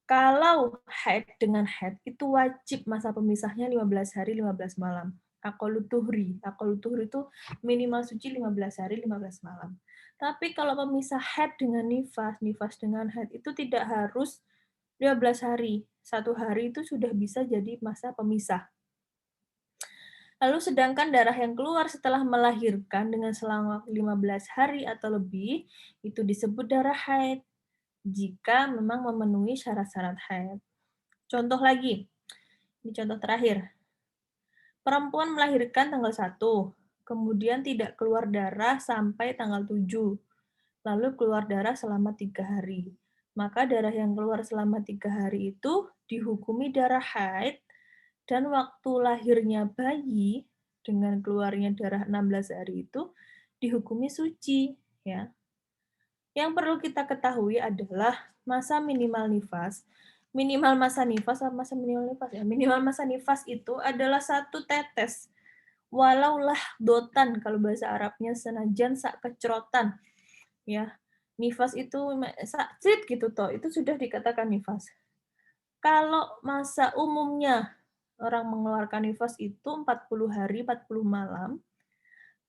Kalau haid dengan haid itu wajib masa pemisahnya 15 hari 15 malam. Aqallu tuhri. Aqallu tuhri itu minimal suci 15 hari 15 malam. Tapi kalau pemisah haid dengan nifas, nifas dengan haid itu tidak harus 15 hari. 1 hari itu sudah bisa jadi masa pemisah. Lalu sedangkan darah yang keluar setelah melahirkan dengan selama 15 hari atau lebih, itu disebut darah haid. Jika memang memenuhi syarat-syarat haid. Contoh lagi, ini contoh terakhir. Perempuan melahirkan tanggal 1, kemudian tidak keluar darah sampai tanggal 7, lalu keluar darah selama 3 hari. Maka darah yang keluar selama 3 hari itu dihukumi darah haid, dan waktu lahirnya bayi dengan keluarnya darah 16 hari itu dihukumi suci. Ya. Yang perlu kita ketahui adalah masa minimal nifas. Minimal masa nifas sama masa minimal nifas ya. Minimal masa nifas itu adalah 1 tetes. Walaulah dotan kalau bahasa Arabnya, senajan sak kecrotan. Ya. Nifas itu sak crit gitu toh, itu sudah dikatakan nifas. Kalau masa umumnya orang mengeluarkan nifas itu 40 hari 40 malam.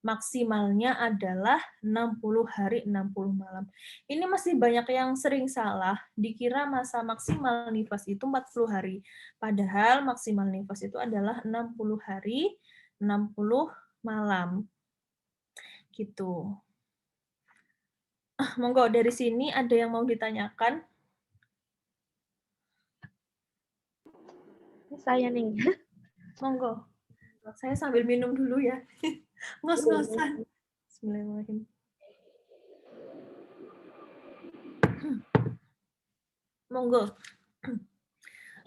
Maksimalnya adalah 60 hari 60 malam. Ini masih banyak yang sering salah, dikira masa maksimal nifas itu 40 hari. Padahal maksimal nifas itu adalah 60 hari 60 malam. Gitu. Monggo dari sini ada yang mau ditanyakan? Saya nih. Monggo. Saya sambil minum dulu ya. Ngos-ngosan. Bismillahirrahmanirrahim. Monggo.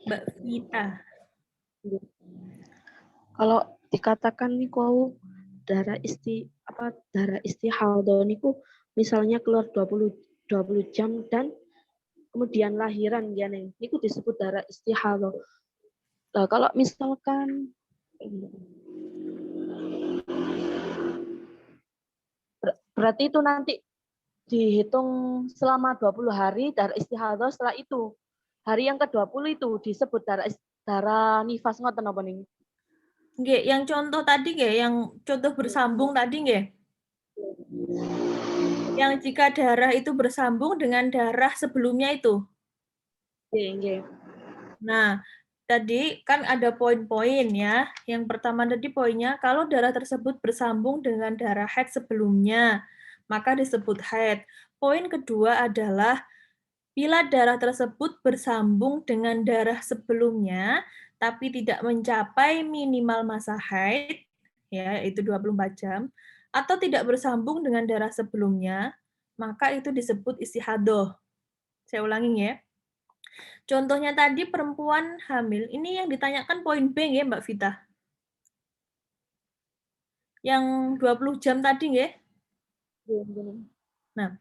Mbak Vita. Kalau dikatakan niku darah istihadah niku misalnya keluar 20 jam dan kemudian lahiran ya Neng. Niku disebut darah istihadah. Nah, kalau misalkan berarti itu nanti dihitung selama 20 hari darah istihadah, setelah itu hari yang ke-20 itu disebut darah nifas ngoten apa ning? Nggih, yang contoh tadi nggih, yang contoh bersambung tadi nggih. Yang jika darah itu bersambung dengan darah sebelumnya itu. Nggih. Nah, tadi kan ada poin-poin ya. Yang pertama tadi poinnya, kalau darah tersebut bersambung dengan darah haid sebelumnya, maka disebut haid. Poin kedua adalah, bila darah tersebut bersambung dengan darah sebelumnya, tapi tidak mencapai minimal masa haid, ya, yaitu 24 jam, atau tidak bersambung dengan darah sebelumnya, maka itu disebut istihadah. Saya ulangi ya. Contohnya tadi perempuan hamil, ini yang ditanyakan poin B ya Mbak Vita? Yang 20 jam tadi ya? Nah,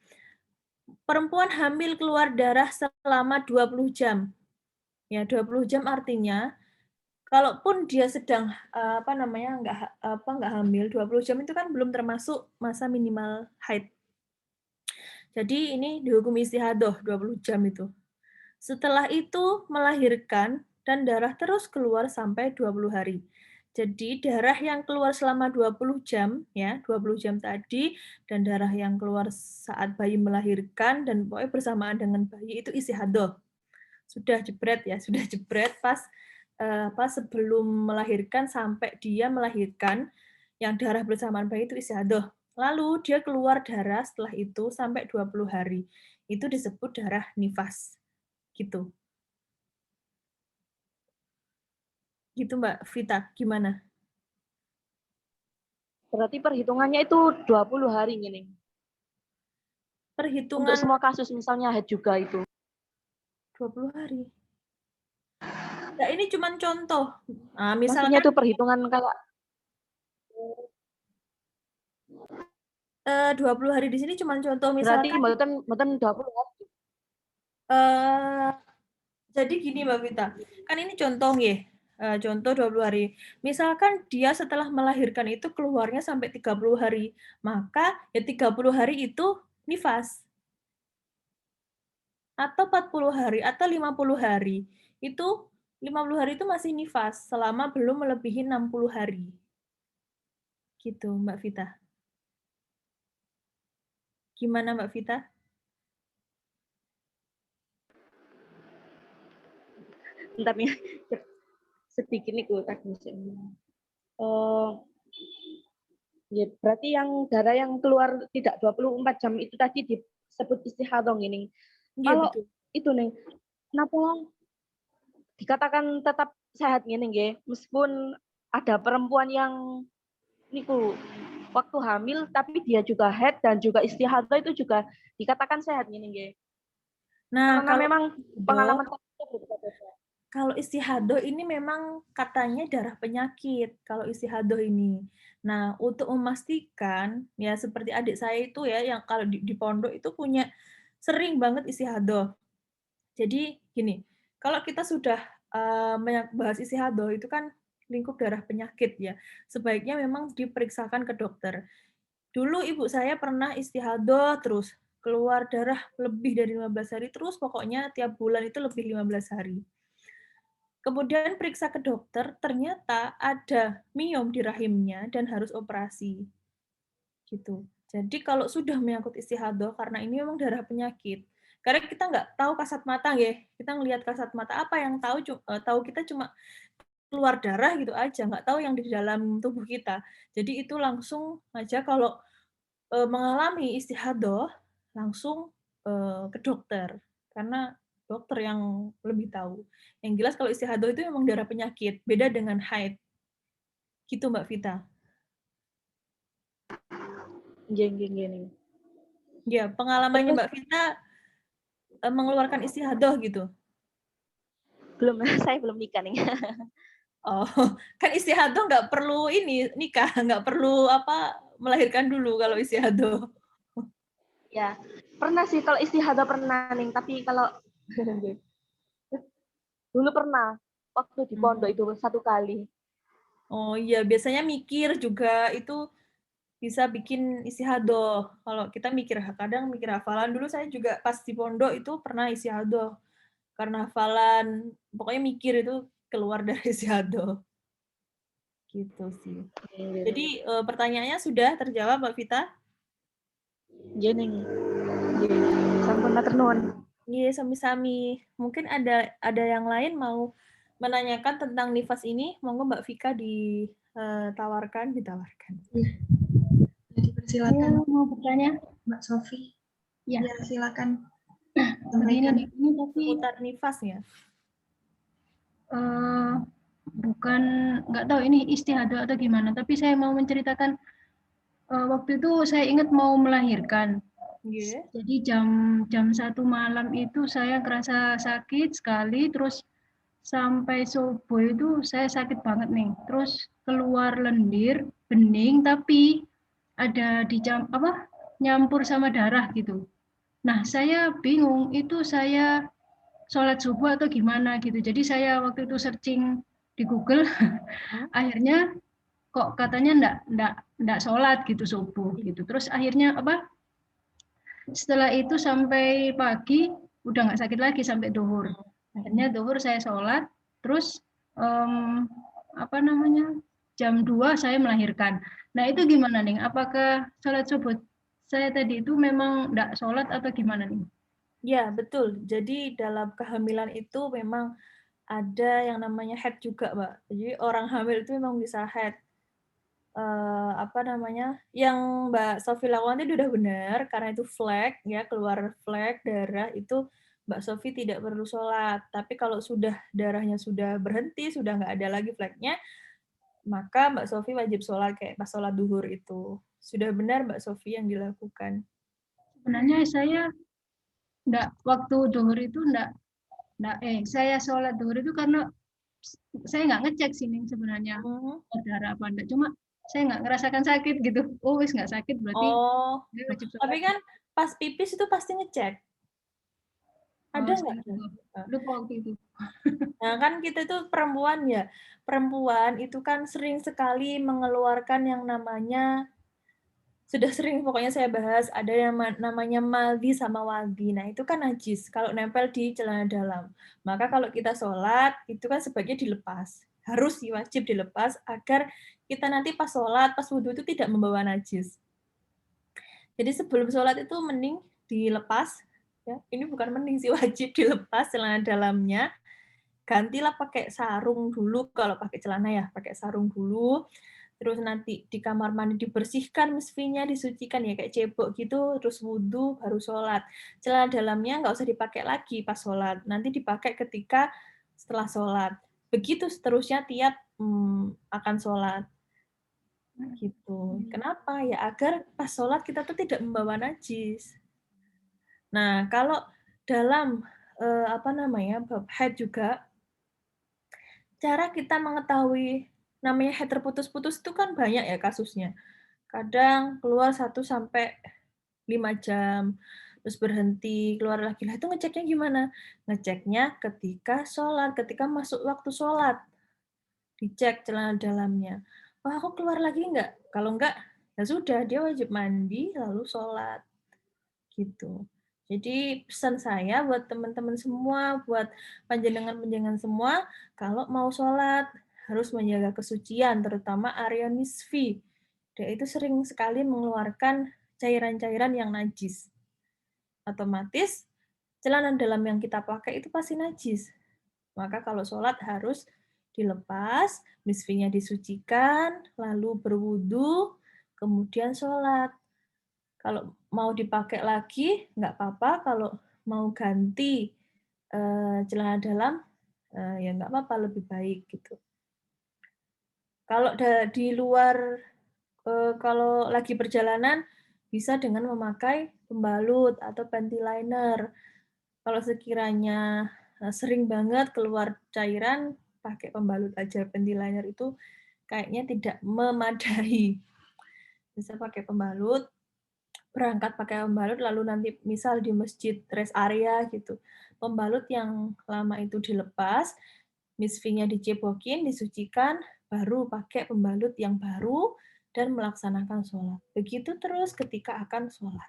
perempuan hamil keluar darah selama 20 jam. Ya, 20 jam artinya kalaupun dia sedang nggak hamil, 20 jam itu kan belum termasuk masa minimal haid. Jadi ini dihukum istihadah 20 jam itu. Setelah itu melahirkan dan darah terus keluar sampai 20 hari. Jadi darah yang keluar selama 20 jam, ya 20 jam tadi, dan darah yang keluar saat bayi melahirkan, dan pokoknya bersamaan dengan bayi itu istihadah. Sudah jebret ya, sudah jebret pas sebelum melahirkan sampai dia melahirkan, yang darah bersamaan bayi itu istihadah. Lalu dia keluar darah setelah itu sampai 20 hari. Itu disebut darah nifas. Gitu. Gitu Mbak Vita, gimana? Berarti perhitungannya itu 20 hari ini. Perhitungan Untuk semua kasus misalnya haid juga itu. 20 hari. Nah, ini cuma contoh. Nah, Maksudnya misalkan itu perhitungan kayak 20 hari di sini cuma contoh, berarti misalkan mboten 20 hari. Jadi gini Mbak Vita, kan ini contoh ya. Contoh 20 hari. Misalkan dia setelah melahirkan itu keluarnya sampai 30 hari, maka ya 30 hari itu nifas. Atau 40 hari atau 50 hari. Itu 50 hari itu masih nifas selama belum melebihi 60 hari. Gitu Mbak Vita. Gimana Mbak Vita? Bentar nih. Sedikit nih gue tadi. Ya, berarti yang darah yang keluar tidak 24 jam itu tadi disebut istihadah ini. Iya, Kalau betul. itu nih, kenapa dikatakan tetap sehat gini nggih, meskipun ada perempuan yang niku waktu hamil tapi dia juga haid dan juga istihadah itu juga dikatakan sehat gini nggih. Nah, Karena kalau memang pengalaman kalau istihadah ini memang katanya darah penyakit, kalau istihadah ini. Nah, untuk memastikan, ya seperti adik saya itu ya, yang kalau di pondok itu punya sering banget istihadah. Jadi gini, kalau kita sudah bahas istihadah itu kan lingkup darah penyakit ya, sebaiknya memang diperiksakan ke dokter. Dulu ibu saya pernah istihadah terus, keluar darah lebih dari 15 hari terus, pokoknya tiap bulan itu lebih 15 hari. Kemudian periksa ke dokter, ternyata ada miom di rahimnya dan harus operasi. Gitu. Jadi kalau sudah menyangkut istihadah, karena ini memang darah penyakit. Karena kita nggak tahu kasat mata ya, kita ngelihat kasat mata apa yang tahu kita cuma keluar darah gitu aja, nggak tahu yang di dalam tubuh kita. Jadi itu langsung aja kalau, mengalami istihadah, langsung, ke dokter, karena dokter yang lebih tahu. Yang jelas kalau istihadah itu memang darah penyakit, beda dengan haid. Gitu Mbak Vita. Nggih, nggih, nggih ning. Ya, pengalamannya Terus Mbak Vita, mengeluarkan istihadah gitu? belum, saya belum nikah nih. Oh, kan istihadah nggak perlu ini, nikah, nggak perlu apa, melahirkan dulu kalau istihadah. Ya, pernah sih kalau istihadah pernah nih, tapi kalau dulu pernah waktu di pondok Hmm. itu 1 kali. Oh iya, biasanya mikir juga itu bisa bikin istihadah. Kalau kita mikir kadang mikir hafalan, dulu saya juga pas di pondok itu pernah istihadah. Karena hafalan, pokoknya mikir itu keluar dari istihadah. Gitu sih. Nggih, Jadi, pertanyaannya sudah terjawab Mbak Vita? nggih ning. Nggih. Sampun matur nuwun. Iya, sami-sami. Mungkin ada yang lain mau menanyakan tentang nifas ini, monggo Mbak Vika ditawarkan. Iya, dipersilakan Saya mau bertanya, Mbak Sofi. ya, Ya, silakan begini sampaikan. nih, ini tapi Seputar nifas ya. eh, bukan, nggak tahu ini istihadah atau gimana, tapi saya mau menceritakan waktu itu saya ingat mau melahirkan. Iya. Jadi jam 1 malam itu saya kerasa sakit sekali, terus sampai subuh itu saya sakit banget nih. Terus keluar lendir, bening, tapi ada di nyampur sama darah gitu. Nah, saya bingung itu saya sholat subuh atau gimana gitu. Jadi saya waktu itu searching di Google, akhirnya kok katanya enggak sholat gitu subuh gitu. Terus akhirnya setelah itu sampai pagi udah nggak sakit lagi sampai duhur. Akhirnya duhur saya sholat, terus em, jam 2 saya melahirkan. Nah itu gimana nih? Apakah sholat subuh saya tadi itu memang enggak sholat atau gimana nih? Ya, betul. Jadi dalam kehamilan itu memang ada yang namanya haid juga, Mbak. Jadi orang hamil itu memang bisa haid. Yang Mbak Sofi lakukan itu udah benar, karena itu flek, ya, keluar flek, darah, itu Mbak Sofi tidak perlu sholat. Tapi kalau sudah darahnya sudah berhenti, sudah nggak ada lagi fleknya, maka Mbak Sofi wajib sholat kayak pas sholat duhur itu. Sudah benar Mbak Sofi yang dilakukan. Sebenarnya saya enggak waktu duhur itu saya sholat duhur itu karena saya nggak ngecek sih nih sebenarnya darah apa enggak. Cuma saya nggak ngerasakan sakit gitu. Oh, wis nggak sakit berarti Oh, saya wajib tapi sholat. kan pas pipis itu pasti ngecek. Ada nggak? Saya lupa waktu itu. Nah, kan kita itu perempuan ya. Perempuan itu kan sering sekali mengeluarkan yang namanya, sudah sering pokoknya saya bahas, ada yang namanya madhi sama wadhi. Nah, itu kan najis kalau nempel di celana dalam. Maka kalau kita sholat, itu kan sebaiknya dilepas. Harus wajib dilepas agar kita nanti pas sholat, pas wudhu itu tidak membawa najis. Jadi sebelum sholat itu mending dilepas. Ya, ini bukan mending sih, wajib dilepas celana dalamnya. Gantilah pakai sarung dulu, kalau pakai celana ya, pakai sarung dulu. Terus nanti di kamar mandi dibersihkan misfinya, disucikan ya kayak cebok gitu, terus wudhu, baru sholat. Celana dalamnya nggak usah dipakai lagi pas sholat, nanti dipakai ketika setelah sholat. Begitu seterusnya tiap akan sholat. Gitu. Kenapa? Ya agar pas sholat kita tuh tidak membawa najis. Nah, kalau dalam bab haid juga, cara kita mengetahui namanya haid terputus-putus itu kan banyak ya kasusnya. Kadang keluar 1-5 jam, terus berhenti, keluar lagi. Lah itu ngeceknya gimana? Ngeceknya ketika sholat, ketika masuk waktu sholat. Dicek celana dalamnya. Wah, aku keluar lagi enggak? Kalau enggak, ya sudah, dia wajib mandi, lalu sholat. Gitu. Jadi pesan saya buat teman-teman semua, buat panjenengan-panjenengan semua, kalau mau sholat harus menjaga kesucian, terutama area nisfi. Dia itu sering sekali mengeluarkan cairan-cairan yang najis. Otomatis celana dalam yang kita pakai itu pasti najis. Maka kalau sholat harus dilepas, misfinya disucikan, lalu berwudu, kemudian sholat. Kalau mau dipakai lagi, nggak apa-apa. Kalau mau ganti celana dalam, ya nggak apa-apa, lebih baik gitu. Kalau di luar, kalau lagi perjalanan, bisa dengan memakai pembalut atau panty liner. Kalau sekiranya sering banget keluar cairan, pakai pembalut aja. Panty liner itu kayaknya tidak memadai. Bisa pakai pembalut, berangkat pakai pembalut, lalu nanti misal di masjid rest area gitu, pembalut yang lama itu dilepas, misfinya dicebokin, disucikan, baru pakai pembalut yang baru dan melaksanakan sholat. Begitu terus ketika akan sholat.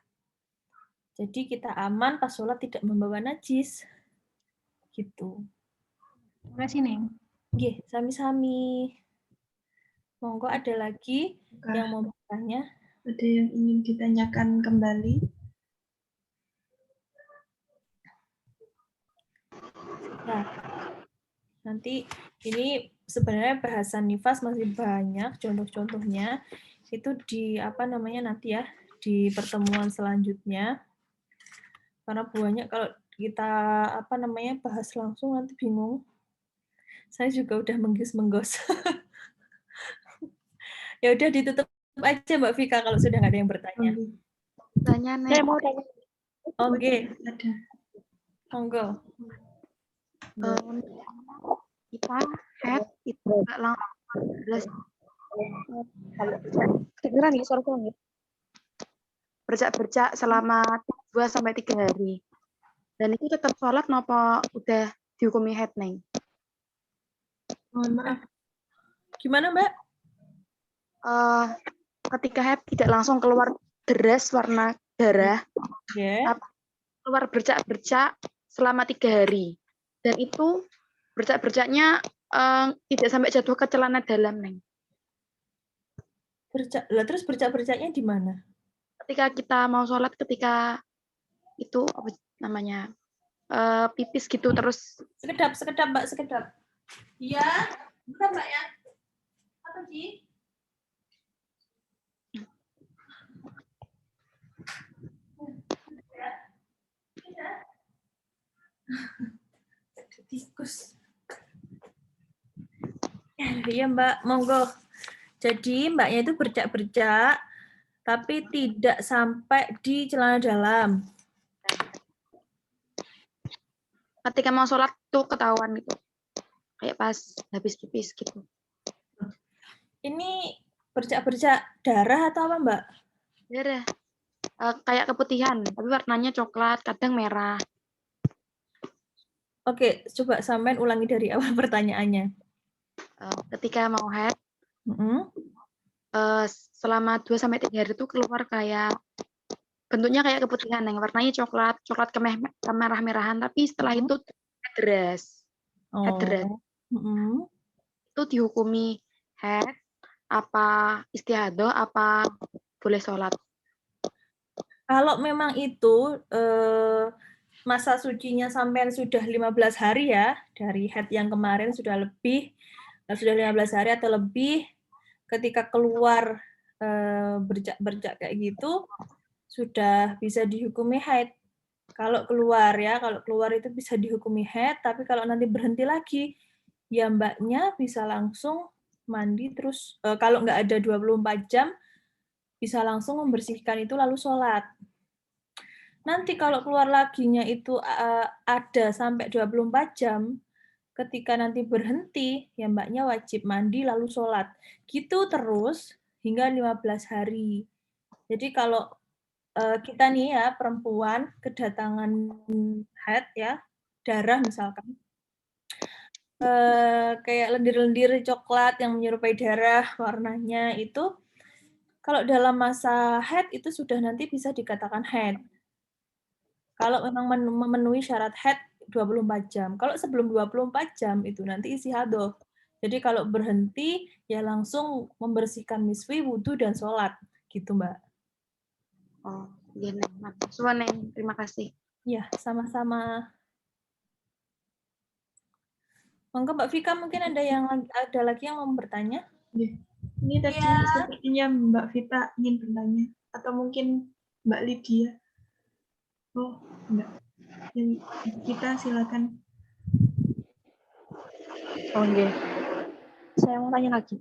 Jadi kita aman pas sholat tidak membawa najis. Gitu. Terima kasih, Ning. Nggih, sami-sami. Monggo ada lagi Apakah yang mau bertanya? ada yang ingin ditanyakan kembali? Ya, nanti ini sebenarnya bahasan nifas masih banyak contoh-contohnya. Itu di apa namanya nanti ya, di pertemuan selanjutnya. Karena banyak kalau kita apa namanya bahas langsung nanti bingung. Saya juga udah menggos-menggos. Ya udah ditutup aja Mbak Vika kalau sudah nggak ada yang bertanya. Tanya, Nek. Saya mau tanya. Oke, Ada. monggo. Kita head itu nggak langsung beres. Kedengeran ya suara saya? Bercak-bercak selama 2 sampai 3 hari. Dan itu tetap sholat napa udah dihukumi head, Neng? Mohon maaf. Gimana Mbak? Ketika head tidak langsung keluar deras warna darah, Ya. keluar bercak-bercak selama 3 hari. Dan itu bercak-bercaknya tidak sampai jatuh ke celana dalam, Neng. Bercak. Lah terus bercak-bercaknya di mana? Ketika kita mau sholat, ketika itu apa namanya pipis gitu terus. Sekedap Mbak, sekedap. Iya, bukan Mbak ya? Apa sih? Tikus. Iya Mbak, monggo. Jadi Mbaknya itu bercak-bercak, tapi tidak sampai di celana dalam. Ketika mau sholat tuh ketahuan gitu. Kayak pas habis pipis gitu. Ini bercak-bercak darah atau apa Mbak? Darah. Kayak keputihan, tapi warnanya coklat, kadang merah. Oke, coba sampean ulangi dari awal pertanyaannya. Ketika mau head, selama 2 sampai 3 hari itu keluar kayak bentuknya kayak keputihan, yang warnanya coklat kemerah-merahan, tapi setelah itu head deras. Head deras. Itu dihukumi head, apa istihadah, apa boleh sholat? Kalau memang itu masa sucinya sampean sudah 15 hari ya, dari head yang kemarin sudah 15 hari atau lebih, ketika keluar bercak-bercak kayak gitu, sudah bisa dihukumi haid. Kalau keluar ya, kalau keluar itu bisa dihukumi haid, tapi kalau nanti berhenti lagi, ya mbaknya bisa langsung mandi terus, kalau nggak ada 24 jam, bisa langsung membersihkan itu lalu sholat. Nanti kalau keluar laginya itu ada sampai 24 jam, ketika nanti berhenti, ya mbaknya wajib mandi lalu sholat. Gitu terus hingga 15 hari. Jadi kalau kita nih ya, perempuan, kedatangan haid ya, darah misalkan, kayak lendir-lendir coklat yang menyerupai darah warnanya itu, kalau dalam masa haid itu sudah nanti bisa dikatakan haid. Kalau memang memenuhi syarat haid 24 jam. Kalau sebelum 24 jam itu nanti istihadah. Jadi kalau berhenti ya langsung membersihkan miswi, wudhu dan sholat gitu Mbak. Oh, iya Neng. Makasih Neng, terima kasih. Ya, sama-sama. Monggo Mbak Vika, mungkin ada lagi yang mau bertanya? Ini tadi sepertinya Mbak Vita ingin bertanya, atau mungkin Mbak Lydia. Oh, enggak. Yang kita silakan. Oh, nggih. Saya mau tanya lagi.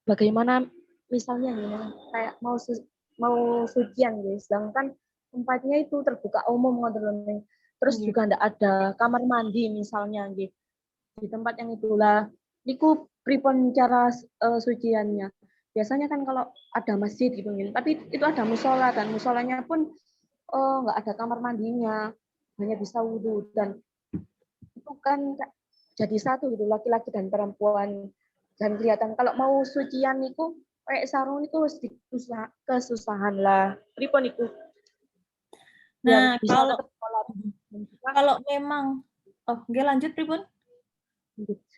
Bagaimana misalnya ya, kayak mau sucian ya, sedangkan tempatnya itu terbuka umum ngoten lho. Terus Nggih. juga ndak ada kamar mandi misalnya nggih. Di tempat yang itulah niku pripun cara suciannya. Biasanya kan kalau ada masjid gitu nggih, tapi itu ada musola dan musolanya pun nggak ada kamar mandinya, hanya bisa wudhu, dan itu kan jadi satu gitu, laki-laki dan perempuan, dan kelihatan kalau mau sucian niku kayak sarung itu kesusahan lah. Pripun niku? Nah, Biar bisa tetap sholat. kalau memang nggih lanjut pripun?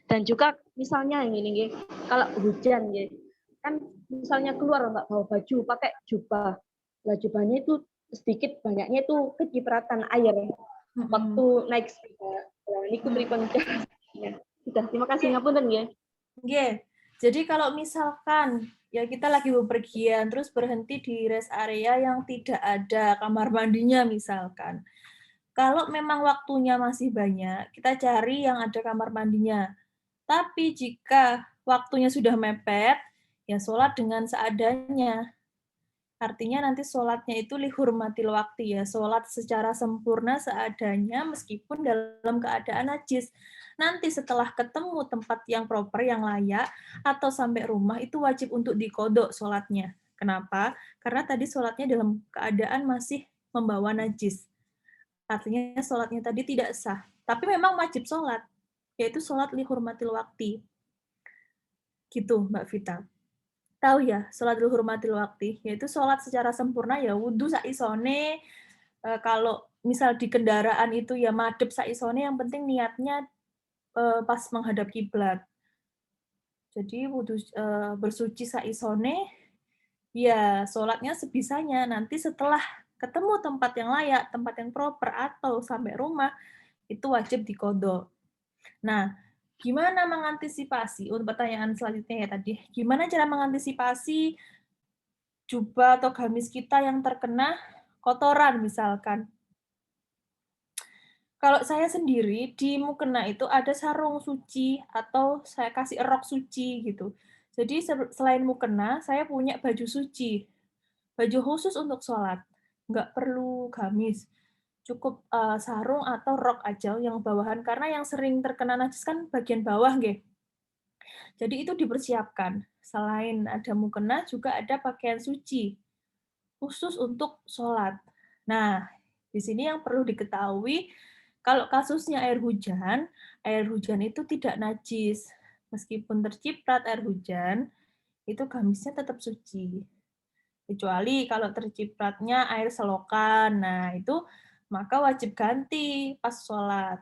Dan juga misalnya ini kalau hujan kan misalnya keluar nggak bawa baju, pakai jubah. Lah jubahnya itu sedikit banyaknya itu kecipratan air waktu naik sepeda. Nah, ini pripun caranya? Sudah, terima kasih ngapunten nggih. Nggih. Jadi kalau misalkan ya kita lagi bepergian terus berhenti di rest area yang tidak ada kamar mandinya misalkan. Kalau memang waktunya masih banyak, kita cari yang ada kamar mandinya. Tapi jika waktunya sudah mepet, ya sholat dengan seadanya. Artinya nanti sholatnya itu lihurmatil waktu ya, sholat secara sempurna seadanya meskipun dalam keadaan najis. Nanti setelah ketemu tempat yang proper, yang layak, atau sampai rumah itu wajib untuk dikodok sholatnya. Kenapa? Karena tadi sholatnya dalam keadaan masih membawa najis. Artinya sholatnya tadi tidak sah. Tapi memang wajib sholat, yaitu sholat lihurmatil waktu. Gitu Mbak Vita. Tahu ya, sholat hurmatil waktu, yaitu sholat secara sempurna ya wudhu saisone, kalau misal di kendaraan itu ya madhep saisone, yang penting niatnya pas menghadap kiblat. Jadi wudhu bersuci saisone, ya sholatnya sebisanya. Nanti setelah ketemu tempat yang layak, tempat yang proper, atau sampai rumah, itu wajib diqodho. Nah, gimana mengantisipasi? Untuk pertanyaan selanjutnya ya tadi, gimana cara mengantisipasi jubah atau gamis kita yang terkena kotoran misalkan. Kalau saya sendiri di mukena itu ada sarung suci atau saya kasih rok suci gitu. Jadi selain mukena, saya punya baju suci. Baju khusus untuk sholat. Nggak perlu gamis. Cukup sarung atau rok aja yang bawahan. Karena yang sering terkena najis kan bagian bawah, nggih. Jadi itu dipersiapkan. Selain ada mukena, juga ada pakaian suci khusus untuk sholat. Nah, di sini yang perlu diketahui, kalau kasusnya air hujan itu tidak najis. Meskipun terciprat air hujan, itu gamisnya tetap suci. Kecuali kalau tercipratnya air selokan, nah itu maka wajib ganti pas sholat.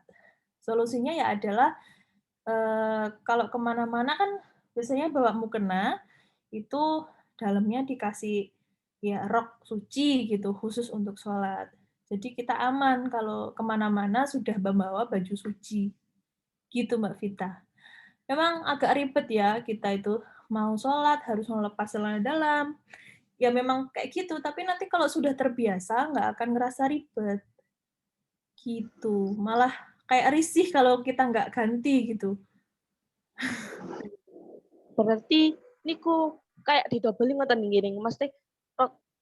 Solusinya ya adalah, kalau kemana-mana kan biasanya bawa mukena, itu dalamnya dikasih ya rok suci gitu khusus untuk sholat. Jadi kita aman kalau kemana-mana sudah membawa baju suci. Gitu Mbak Vita. Memang agak ribet ya kita itu mau sholat harus melepas celana dalam. Ya memang kayak gitu, tapi nanti kalau sudah terbiasa nggak akan ngerasa ribet. Gitu. Malah kayak risih kalau kita nggak ganti gitu. Berarti niku kayak didobeli ngoten nggih, mesti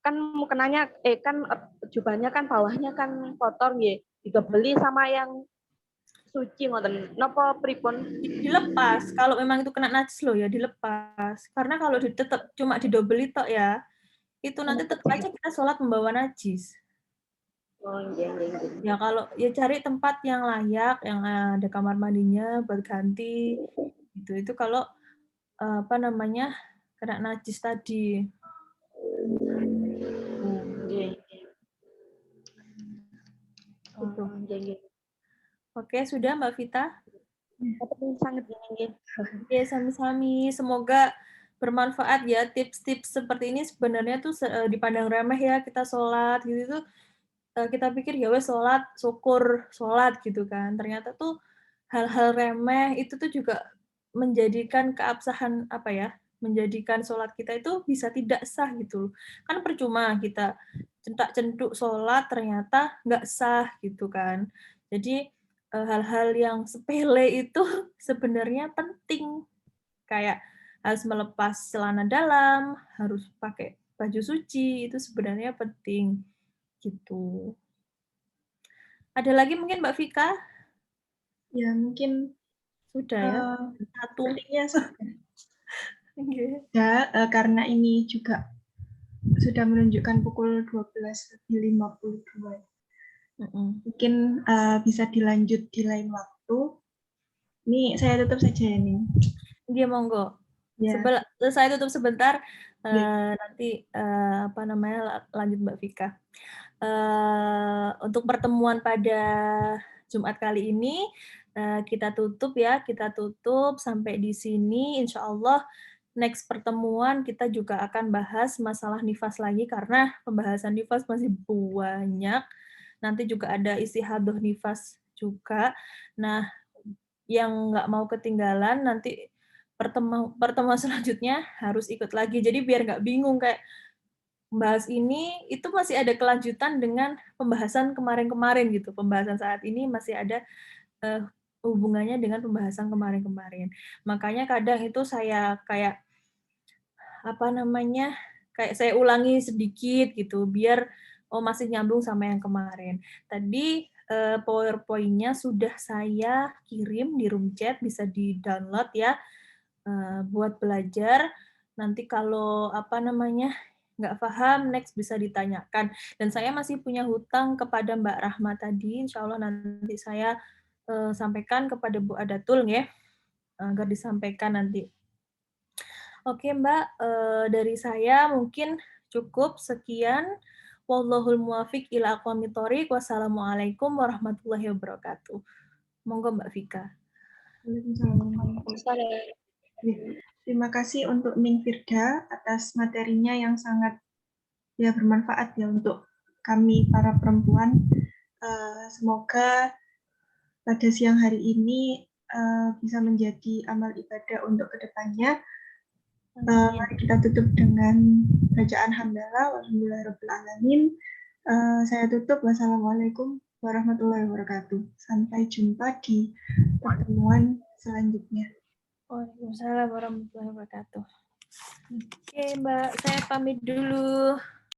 kan mukenanya kan jubahnya kan bawahnya kan kotor nggih, didobeli sama yang suci ngoten. Napa pripun? Dilepas. Kalau memang itu kena najis loh ya dilepas. Karena kalau tetap cuma didobeli tok ya, itu nanti tetap aja kita sholat membawa najis. Oh, iya. Ya kalau ya cari tempat yang layak, yang ada kamar mandinya buat ganti. Itu kalau apa namanya kena najis tadi. Gitu. Oke, sudah Mbak Vita? Sangat nggih. Oke, sami-sami. Semoga bermanfaat ya tips-tips seperti ini. Sebenarnya tuh dipandang remeh ya kita sholat gitu tuh, kita pikir ya wes sholat syukur sholat gitu kan. Ternyata tuh hal-hal remeh itu tuh juga menjadikan keabsahan menjadikan sholat kita itu bisa tidak sah gitu. Kan percuma kita centak-centuk sholat ternyata nggak sah gitu kan. Jadi hal-hal yang sepele itu sebenarnya penting. Kayak harus melepas celana dalam, harus pakai baju suci, itu sebenarnya penting gitu. Ada lagi mungkin Mbak Vika? Ya, mungkin Sudah ya? Satu. sepertinya Oke. sudah, karena ini juga sudah menunjukkan pukul 12:52. Mungkin bisa dilanjut di lain waktu. Ini saya tutup saja ya, Ning. Dia monggo. Ya. Saya tutup sebentar. Ya. Nanti lanjut Mbak Vika. Untuk pertemuan pada Jumat kali ini kita tutup ya. Kita tutup sampai di sini. Insya Allah next pertemuan kita juga akan bahas masalah nifas lagi karena pembahasan nifas masih banyak. Nanti juga ada istihadah nifas juga. Nah, yang nggak mau ketinggalan nanti pertemuan selanjutnya harus ikut lagi. Jadi biar nggak bingung kayak bahas ini itu masih ada kelanjutan dengan pembahasan kemarin-kemarin gitu. Pembahasan saat ini masih ada hubungannya dengan pembahasan kemarin-kemarin. Makanya kadang itu saya kayak kayak saya ulangi sedikit gitu biar masih nyambung sama yang kemarin. Tadi PowerPoint-nya sudah saya kirim di room chat, bisa di-download ya buat belajar. Nanti kalau nggak paham, next bisa ditanyakan. Dan saya masih punya hutang kepada Mbak Rahma tadi, insya Allah nanti saya sampaikan kepada Bu Adatul ya, agar disampaikan nanti. Oke Mbak, dari saya mungkin cukup sekian. Wallahul muwafiq ila aqwamit thoriq. Wassalamualaikum warahmatullahi wabarakatuh. Monggo Mbak Vika. Terima kasih untuk Ning Firda atas materinya yang sangat bermanfaat ya untuk kami para perempuan. Semoga pada siang hari ini bisa menjadi amal ibadah untuk kedepannya. Mari kita tutup dengan bacaan hamdalah. Walhamdulillahirrahmanirrahim. Saya tutup. Wassalamualaikum warahmatullahi wabarakatuh. Sampai jumpa di pertemuan selanjutnya. Waalaikumsalam warahmatullahi wabarakatuh. Oke Mbak, saya pamit dulu.